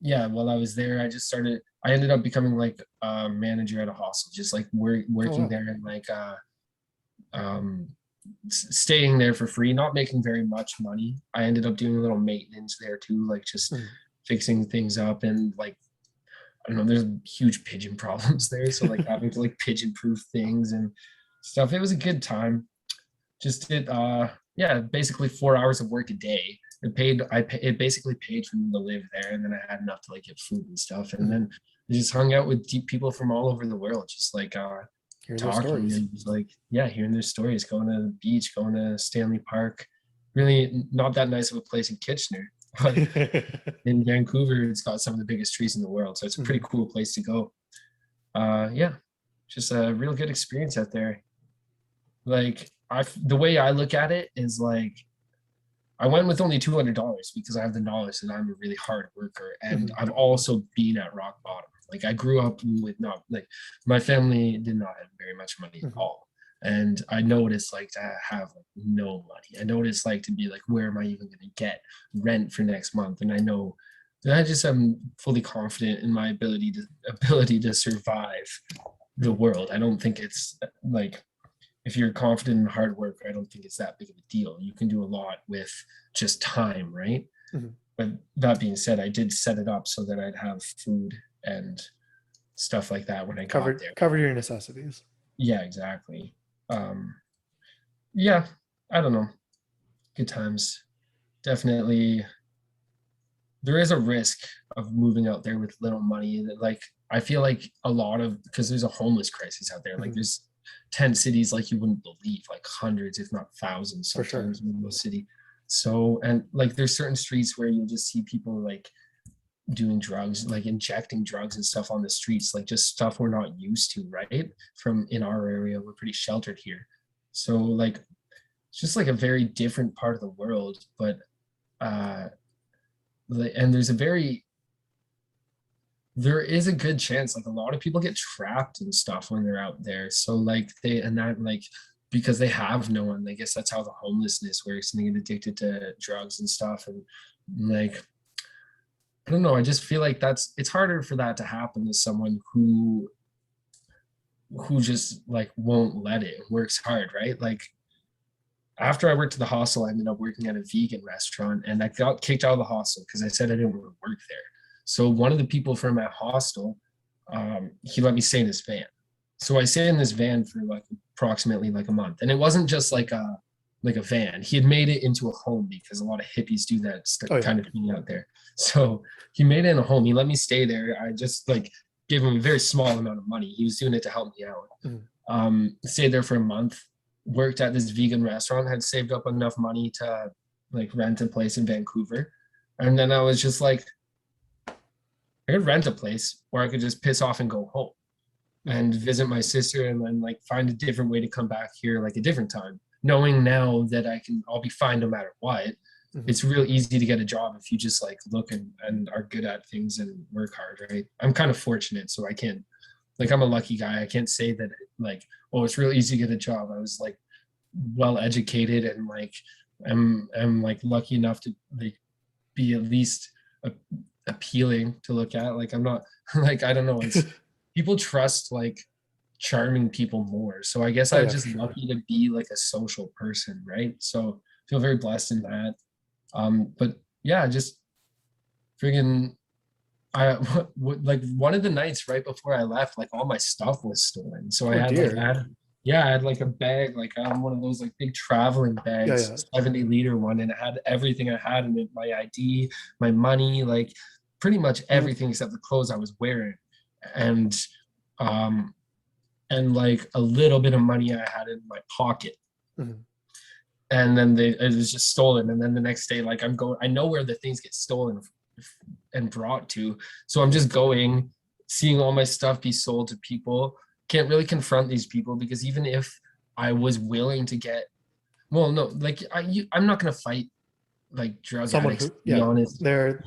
yeah, while I was there, I ended up becoming like a manager at a hostel, just like Oh working wow. there and like um staying there for free, not making very much money. I ended up doing a little maintenance there too, like just Mhm. fixing things up. And like I don't know, there's huge pigeon problems there. So like having to like pigeon proof things and stuff. It was a good time. Just did yeah, basically 4 hours of work a day. It basically paid for me to live there, and then I had enough to like get food and stuff. And Mhm. then I just hung out with deep people from all over the world, just like Hearing their talking stories. and just like yeah, hearing their stories, going to the beach, going to Stanley Park. Really not that nice of a place in Kitchener, but in Vancouver, it's got some of the biggest trees in the world. So it's a pretty Mhm. cool place to go. Yeah, just a real good experience out there. Like the way I look at it is like I went with only $200 because I have the knowledge that I'm a really hard worker, and Mhm. I've also been at rock bottom. Like I grew up with not like my family did not have very much money at Mhm. all. And I know what it's like to have like no money. I know what it's like to be like, where am I even going to get rent for next month? And I know that I just am fully confident in my ability to survive the Mhm. world. I don't think it's like if you're confident in hard work, I don't think it's that big of a deal. You can do a lot with just time, right? Mhm. But that being said, I did set it up so that I'd have food and stuff like that when I got there. Covered your necessities. Yeah, exactly. Um, yeah, I don't know. Good times. Definitely, there is a risk of moving out there with little money. Like, I feel like a lot of, because there's a homeless crisis out there. Like, Mhm. there's tent cities like you wouldn't believe, like hundreds, if not thousands, For sure. sometimes in the city. So, and like, there's certain streets where you'll just see people like doing drugs, like injecting drugs and stuff on the streets, like just stuff we're not used to, right? From in our area, we're pretty sheltered here. So, like, it's just like a very different part of the world, but uh and there is a good chance like a lot of people get trapped and stuff when they're out there, so like they and that like because they have no one. I guess that's how the homelessness works, and they get addicted to drugs and stuff. And like, I don't know, I just feel like it's harder for that to happen to someone who just like won't let it, works hard, right? Like, after I worked at the hostel, I ended up working at a vegan restaurant, and I got kicked out of the hostel because I said I didn't want to work there. So one of the people from that hostel, he let me stay in his van. So I stayed in this van for like approximately like a month, and it wasn't just like a van. He had made it into a home because a lot of hippies do that Oh yeah. kind of thing out there. So he made it in a home. He let me stay there. I just like gave him a very small amount of money. He was doing it to help me out. Mhm. Stayed there for a month, worked at this vegan restaurant, had saved up enough money to like rent a place in Vancouver. And then I was just like, I could rent a place or I could just piss off and go home Mhm. and visit my sister and then like find a different way to come back here like a different time. Knowing now that I'll be fine no matter what. Mhm. It's real easy to get a job if you just like look and are good at things and work hard, right? I'm kind of fortunate, so I can't, like, I'm a lucky guy. I can't say that like, oh, it's real easy to get a job. I was like well educated and like am like lucky enough to like be at least a, appealing to look at. Like, I'm not like, I don't know, it's people trust like charming people more. So I guess Oh I was yeah, for just sure. lucky to be like a social person, right? So I feel very blessed in that. But yeah, just friggin' I like one of the nights right before I left, like all my stuff was stolen. So Oh dear. I had like a bag, like one of those like big traveling Yeah, bags, yeah. 70-liter one, and it had everything I had in it, my ID, my money, like pretty much Mhm. everything except the clothes I was wearing. And um and like a little bit of money I had in my pocket. Mhm. And then it was just stolen. And then the next day, like I know where the things get stolen and brought to. So I'm just going, seeing all my stuff be sold to people. Can't really confront these people because even if I was willing to get, well, no, like I'm not gonna fight like drug Someone addicts. who, To be yeah, honest, they're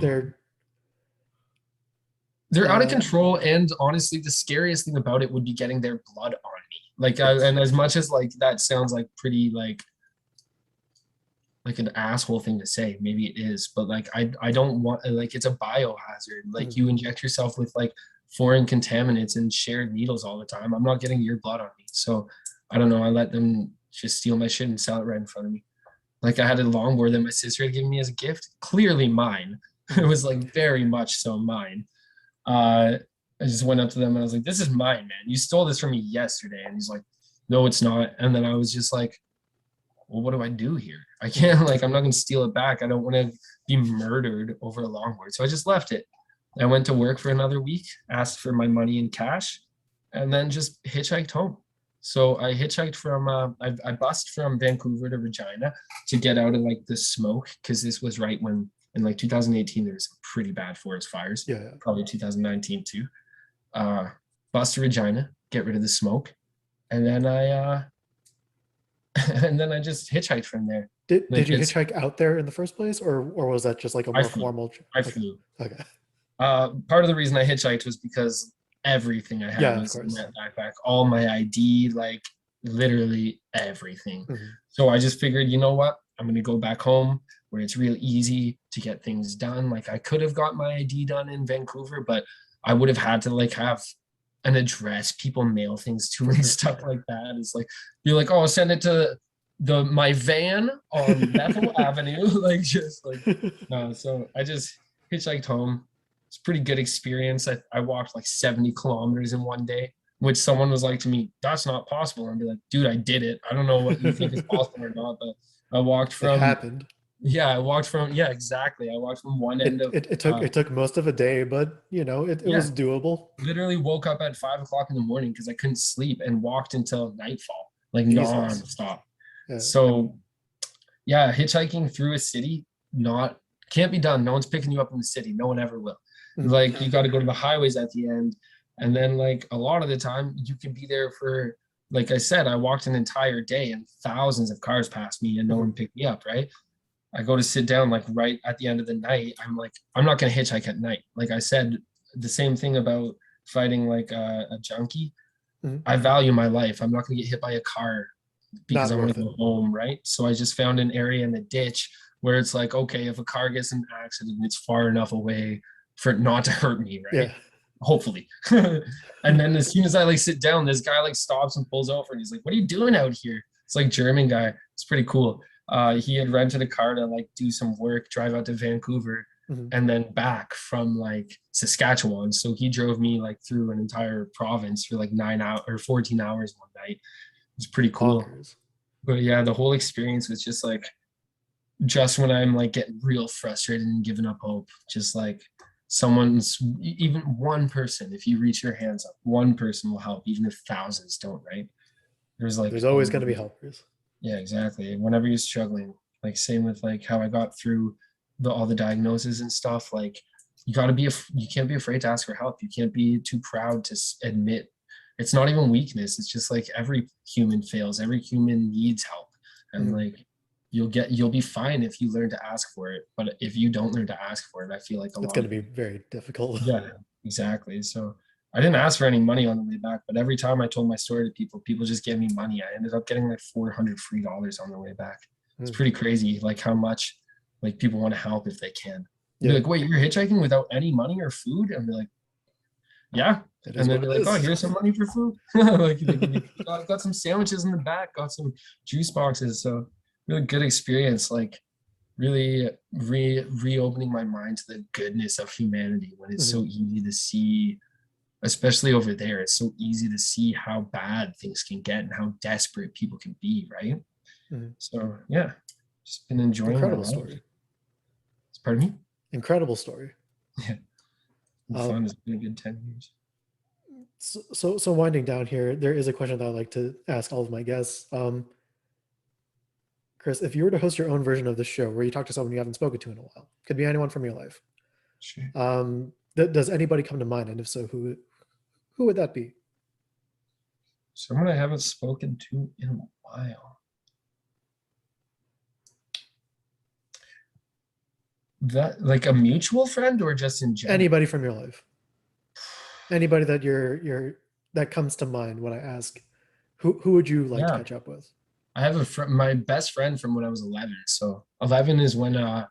they're out of uh control, and honestly, the scariest thing about it would be getting their blood on me. Like, yes. and as much as like that sounds like pretty like an asshole thing to say, maybe it is, but like I don't want, like, it's a biohazard. Like, Mhm. you inject yourself with like foreign contaminants and shared needles all the time. I'm not getting your blood on me. So I don't know, I let them just steal my shit and sell it right in front of me. Like, I had a longboard that my sister had given me as a gift, clearly mine. It Mhm. was like very much so mine. uh I just went up to them and I was like, this is mine, man, you stole this from me yesterday. And he's like, no, it's not. And then I was just like, well, what do I do here? I Mhm. can't, like, I'm not going to steal it back. I don't want to be murdered over a longboard. So I just left it. I went to work for another week, asked for my money in cash, and then just hitchhiked home. So I hitchhiked from, I bussed from Vancouver to Regina to get out of like the smoke, because this was right when, in like 2018, there was some pretty bad forest fires, Yeah, yeah. probably 2019 too. Uh, Bus to Regina, get rid of the smoke. And then and then I just hitchhiked from there. Did Like, you it's hitchhike out there in the first place, or was that just like a I more flew. formal I okay. flew. Okay. Part of the reason I hitchhiked was because everything I had Yeah, of was in course. that backpack. All my ID, like literally everything. Mhm. So I just figured, you know what? I'm gonna go back home where it's real easy to get things done. Like, I could have got my ID done in Vancouver, but I would have had to like have an address, people mail things to For me and sure, for stuff sure. like that. It's like, you're like, oh, send it to my van on Bethel Avenue. Like, just like, no. So I just hitchhiked home. It's a pretty good experience. I walked like 70 kilometers in one day. which someone was like to me, that's not possible. And I'd be like, dude, I did it. I don't know what you think is possible or not, but I walked It from, happened. yeah, exactly. I walked from one end It, of, it, it took it took most of a day, but it yeah, was doable. literally woke up at 5 o'clock in the morning because I couldn't sleep and walked until nightfall, like Jesus. nonstop. Yeah. So yeah, hitchhiking through a city, not can't be done. No one's picking you up in the city. No one ever will. Mhm. Like you got to go to the highways at the end. And then like a lot of the time you can be there for, like I said, I walked an entire day and thousands of cars passed me and no Mhm. one picked me up, right? I go to sit down like right at the end of the night. I'm like, I'm not gonna hitchhike at night. Like I said, the same thing about fighting like a junkie. Mhm. I value my life. I'm not gonna get hit by a car because Not I want worth to it. go home, right? So I just found an area in the ditch where it's like, okay, if a car gets in an accident, it's far enough away for it not to hurt me, right? Yeah. Hopefully. And then as soon as I like sit down, this guy like stops and pulls over and he's like, what are you doing out here? It's like German guy. It's pretty cool. He had rented a car to like do some work, drive out to Vancouver Mhm. and then back from like Saskatchewan. So he drove me like through an entire province for like 9 hours or 14 hours one night. It was pretty cool. Bonkers. But yeah, the whole experience was just like, just when I'm like getting real frustrated and giving up hope, just like someone's, even one person, if you reach your hands up, one person will help, even if thousands don't, right? There's like There's always going to be helpers. yeah, exactly. Whenever you're struggling, like same with like how I got through all the diagnoses and stuff, like you got to be, you can't be afraid to ask for help. You can't be too proud to admit it's not even weakness. It's just like every human fails, every human needs help. And Mhm. like you'll be fine if you learn to ask for it. But if you don't learn to ask for it, I feel like a It's lot going to of be people, very difficult. yeah, exactly. So I didn't ask for any money on the way back, but every time I told my story to people, people just gave me money. I ended up getting like 400 free dollars on the way back. It's Mhm. pretty crazy, like how much like people want to help if they can. Be Yeah. like, wait, you're hitchhiking without any money or food? And be like, yeah. It And is then what be it like, oh, is. here's some money for food. Like they give you, got some sandwiches in the back, got some juice boxes. So really good experience. Like really reopening my mind to the goodness of humanity when it's Mhm. so easy to see, especially over there. It's so easy to see how bad things can get and how desperate people can be, right? Mhm. So yeah, just been enjoying my Incredible life. story. Pardon me? Incredible story. Yeah, been fun. Um, It's been a good 10 years. so winding down here, there is a question that I like to ask all of my guests. Kris, if you were to host your own version of the show where you talk to someone you haven't spoken to in a while, could be anyone from your life. Sure. Does anybody come to mind? And if so, who would that be? Someone I haven't spoken to in a while. That like a mutual friend or just in general? Anybody from your life? Anybody that that comes to mind when I ask, who would you like to Yeah, catch up with? I have a friend, my best friend from when I was 11. So 11 is when I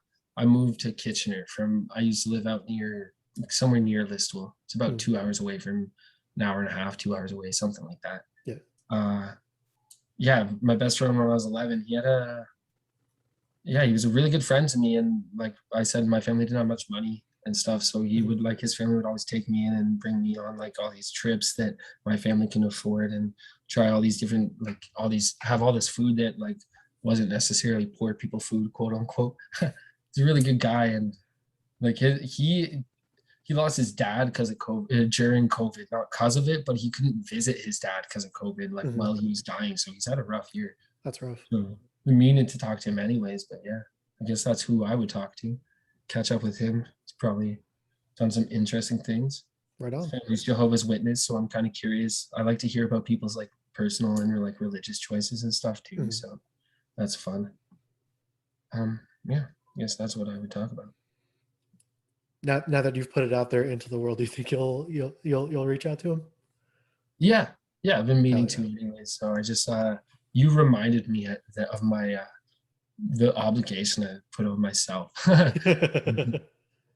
moved to Kitchener from, I used to live out near, somewhere near Listowel. It's about Hmm. 2 hours away from, an hour and a half, 2 hours away, something like that. Yeah. Uh, yeah, my best friend when I was 11, yeah, he was a really good friend to me. And like I said, my family didn't have much money and stuff. So he Hmm. would like, his family would always take me in and bring me on like all these trips that my family can afford and try all these different, like all these, have all this food that like wasn't necessarily poor people food, quote unquote. He's a really good guy. And like he lost his dad because of COVID, during COVID, not because of it, but he couldn't visit his dad because of COVID, like Hmm. while he was dying. So he's had a rough year. That's rough. So we meaning to talk to him anyways, but yeah, I guess that's who I would talk to. Catch up with him. He's probably done some interesting things. Right on. He's Jehovah's Witness, so I'm kind of curious. I like to hear about people's like personal and like religious choices and stuff too. Hmm. So that's fun. Yeah, I guess that's what I would talk about. Now that you've put it out there into the world, do you think you'll reach out to him? Yeah, yeah, I've been meaning Hell to yeah. anyways. So I just you reminded me of my the obligation I put on myself.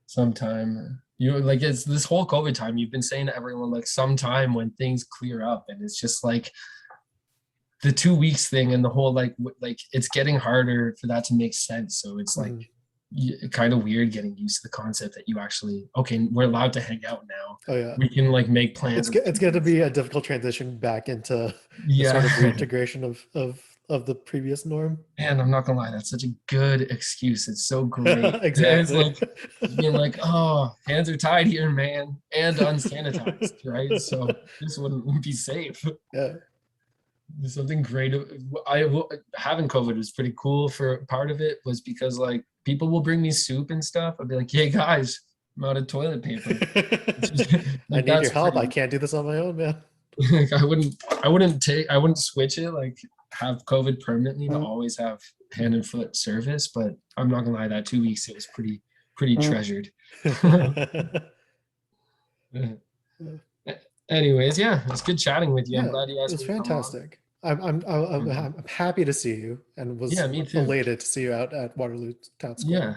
Sometime you like it's this whole COVID time you've been saying to everyone like sometime when things clear up and it's just like the 2 weeks thing and the whole like it's getting harder for that to make sense. So it's like Mhm. kind of weird getting used to the concept that you actually, okay, we're allowed to hang out now. Oh yeah. We can like make plans. It's going to be a difficult transition back into the sort of Yeah. reintegration of the previous norm. And I'm not gonna lie, that's such a good excuse. It's so great. It's Exactly. like just being like, oh, hands are tied here, man, and unsanitized, right? So this wouldn't be safe. Yeah. There's something great. Having COVID was pretty cool. For part of it was because like people will bring me soup and stuff. I'd be like, hey guys, I'm out of toilet paper. I Like need your that's help. I pretty. can't do this on my own, man. Like I wouldn't switch it, like have COVID permanently to always have hand and foot service, but I'm not gonna lie, that 2 weeks it was pretty treasured. Anyways, yeah, it's good chatting with you. I'm Yeah, glad you it asked was me to come on. fantastic. I'm happy to see you, and was Yeah, me too. elated to see you out at Waterloo Town Square. Yeah,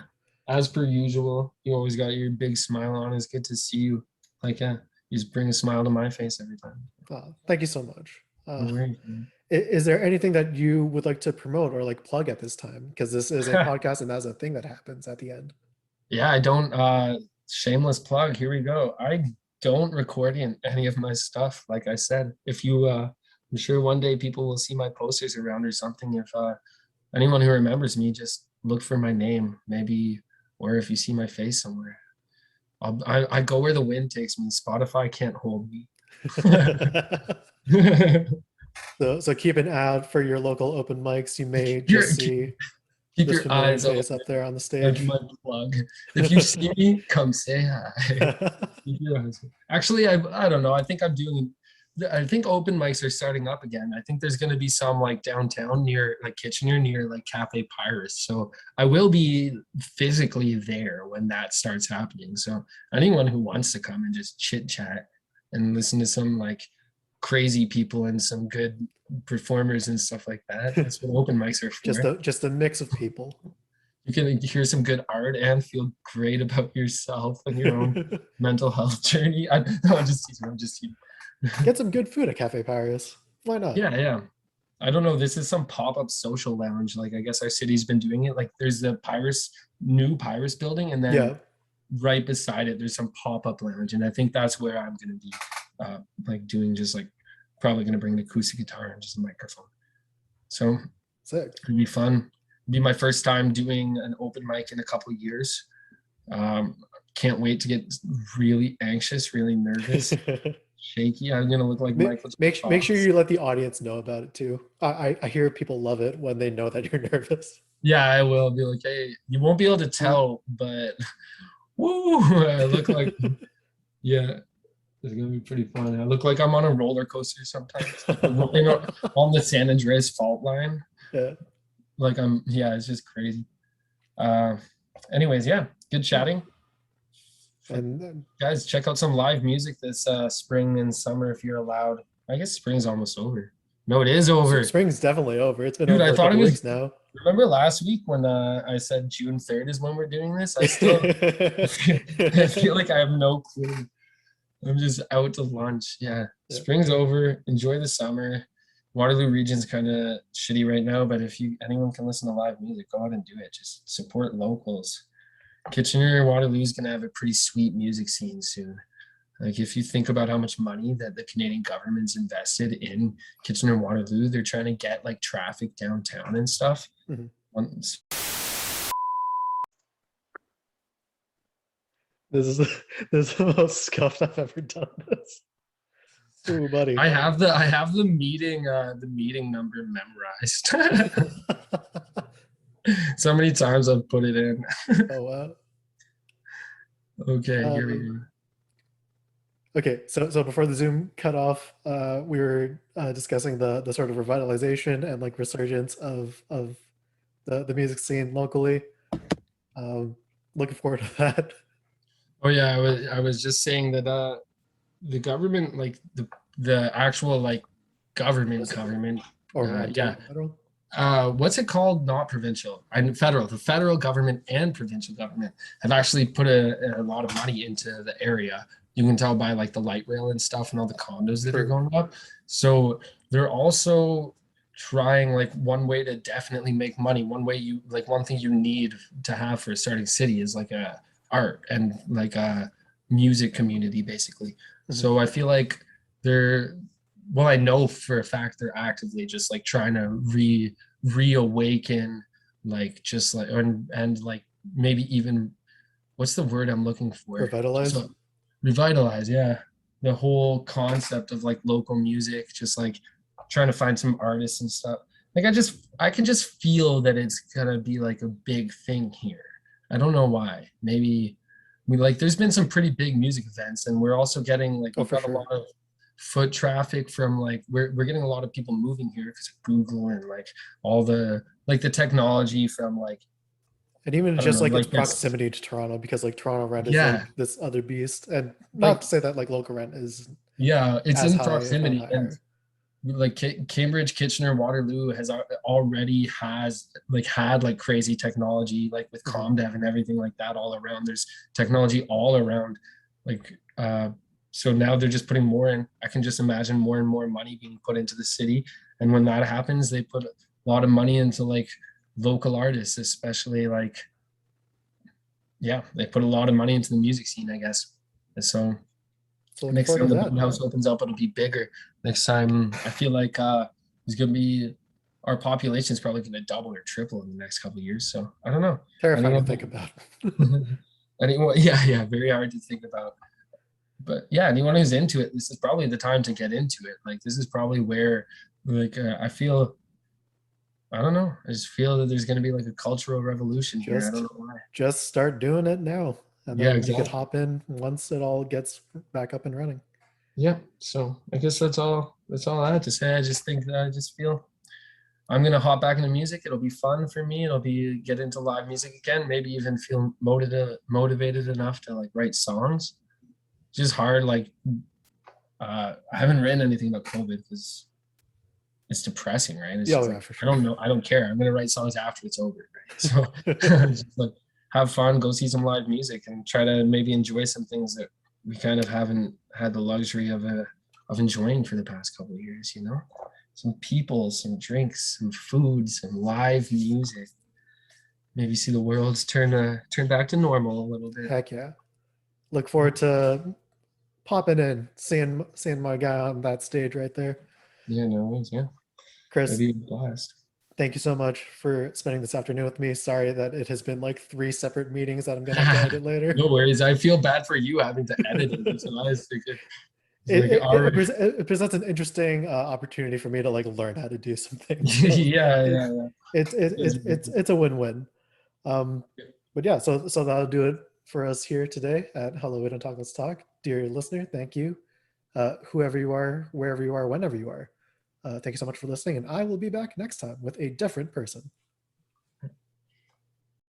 as per usual, you always got your big smile on. It's good to see you. Like, yeah, you just bring a smile to my face every time. Thank you so much. No worries, man. Is there anything that you would like to promote or like plug at this time? Because this is a podcast and that's a thing that happens at the end. Yeah, I don't shameless plug. Here we go. I don't record any of my stuff. Like I said, if you I'm sure one day people will see my posters around or something. If anyone who remembers me, just look for my name, maybe, or if you see my face somewhere. I go where the wind takes me. Spotify can't hold me. So keep an eye out for your lokeep open mics. You may keep your just see keep this your familiar eyes face open. up there on the That's stage. my plug. If you see me, come say hi. Actually, I don't know. I think open mics are starting up again. I think there's going to be some like downtown near like Kitchener near like Cafe Pyrus. So I will be physically there when that starts happening. So anyone who wants to come and just chit chat and listen to some like crazy people and some good performers and stuff like that. That's what open mics are for. Just a mix of people. You can hear some good art and feel great about yourself and your own mental health journey. I'm just teasing. I'm just teasing. Get some good food at Cafe Paris. Why not? Yeah, yeah. I don't know. This is some pop-up social lounge. Like I guess our city's been doing it. Like there's the new Pyrus building, and then Yeah. right beside it, there's some pop-up lounge. And I think that's where I'm gonna be like doing just like probably gonna bring an acoustic guitar and just a microphone. So Sick. it'd be fun. It'd be my first time doing an open mic in a couple of years. Can't wait to get really anxious, really nervous, shaky. I'm gonna look like Michael. Make sure you let the audience know about it too. I hear people love it when they know that you're nervous. Yeah, I will be like, hey, you won't be able to tell, but woo, I look like, yeah, it's gonna be pretty fun. I look like I'm on a roller coaster sometimes, like on the San Andreas fault line. Yeah. Like yeah, it's just crazy. Anyways, yeah, good chatting. And guys, check out some live music this spring and summer if you're allowed. I guess spring's almost over. No, it is over. Spring's definitely over. It's been Dude, over I a thought couple it was weeks now. Remember last week when I said June 3rd is when we're doing this? I still I feel like I have no clue. I'm just out to lunch. Yeah. Spring's over. Enjoy the summer. Waterloo region's kind of shitty right now, but if anyone can listen to live music, go out and do it. Just support locals. Kitchener Waterloo is gonna have a pretty sweet music scene soon. Like if you think about how much money that the Canadian government's invested in Kitchener Waterloo, they're trying to get like traffic downtown and stuff. Mm-hmm. This is the most scuffed I've ever done this. Ooh, buddy. I have the meeting number memorized. So many times I've put it in. Oh wow. Okay, here we go. Okay, so before the Zoom cut off, we were discussing the sort of revitalization and like resurgence of the music scene locally. Looking forward to that. Oh yeah, I was just saying that the government, like the actual like government or yeah. federal? What's it called? Not provincial. Federal. The federal government and provincial government have actually put a lot of money into the area. You can tell by like the light rail and stuff and all the condos that are going up. So they're also trying like one way to definitely make money. One way you like one thing you need to have for a starting city is like a art and like a music community basically. Mhm. So I feel like they're well, I know for a fact they're actively just like trying to reawaken like just like and like maybe even what's the word I'm looking for? Just Revitalize. revitalize, yeah. The whole concept of like local music, just like trying to find some artists and stuff. Like I can just feel that it's gonna be like a big thing here. I don't know why. Maybe we like there's been some pretty big music events and we're also getting like Oh, we've for got a sure. lot of foot traffic from like we're getting a lot of people moving here because of Google and like all the like the technology from like And even I don't just know, like its like that's proximity to Toronto, because like Toronto rent is like yeah, this other beast. And not like to say that like local rent is yeah, it's as in high, if not proximity and higher. like Cambridge, Kitchener, Waterloo has already has like had like crazy technology like with Hmm. ComDev and everything like that all around. There's technology all around. Like so now they're just putting more in. I can just imagine more and more money being put into the city. And when that happens, they put a lot of money into like local artists, especially like yeah, they put a lot of money into the music scene, I guess. And so So looking next forward to time the that. boathouse opens up, it'll be bigger. Next time, I feel like there's gonna be our population is probably gonna double or triple in the next couple of years. So I don't know. Terrifying to Anyone, think about. anyone, yeah, yeah, very hard to think about. But yeah, anyone who's into it, this is probably the time to get into it. Like this is probably where, like, I feel, I don't know, I just feel that there's gonna be like a cultural revolution here. I don't just know why. just start doing it now. And Yeah, then you could exactly. hop in once it all gets back up and running. Yeah. So I guess that's all. That's all I had to say. I just think that I just feel I'm gonna hop back into music. It'll be fun for me. It'll be get into live music again. Maybe even feel motivated enough to like write songs. It's just hard. Like I haven't written anything about COVID because it's depressing, right? It's Yeah, oh just yeah, like for I sure. don't know. I don't care. I'm gonna write songs after it's over, right? So just like have fun, go see some live music, and try to maybe enjoy some things that we kind of haven't had the luxury of enjoying for the past couple of years. You know, some people, some drinks, some food, some live music. Maybe see the world's turn back to normal a little bit. Heck yeah. Look forward to popping in, seeing my guy on that stage right there. Yeah, no worries. Yeah, that'd Chris, be a blast. thank you so much for spending this afternoon with me. Sorry that it has been like three separate meetings that I'm gonna have to edit later. No worries. I feel bad for you having to edit it. That's what I was thinking. It's it, like it, our it, it presents an interesting opportunity for me to like learn how to do some things. So yeah, it, yeah, yeah. it's a win-win. Um, but yeah, so that'll do it for us here today at Hello, We Don't Talk, Let's Talk. Dear listener, thank you. Whoever you are, wherever you are, whenever you are. Thank you so much for listening, and I will be back next time with a different person.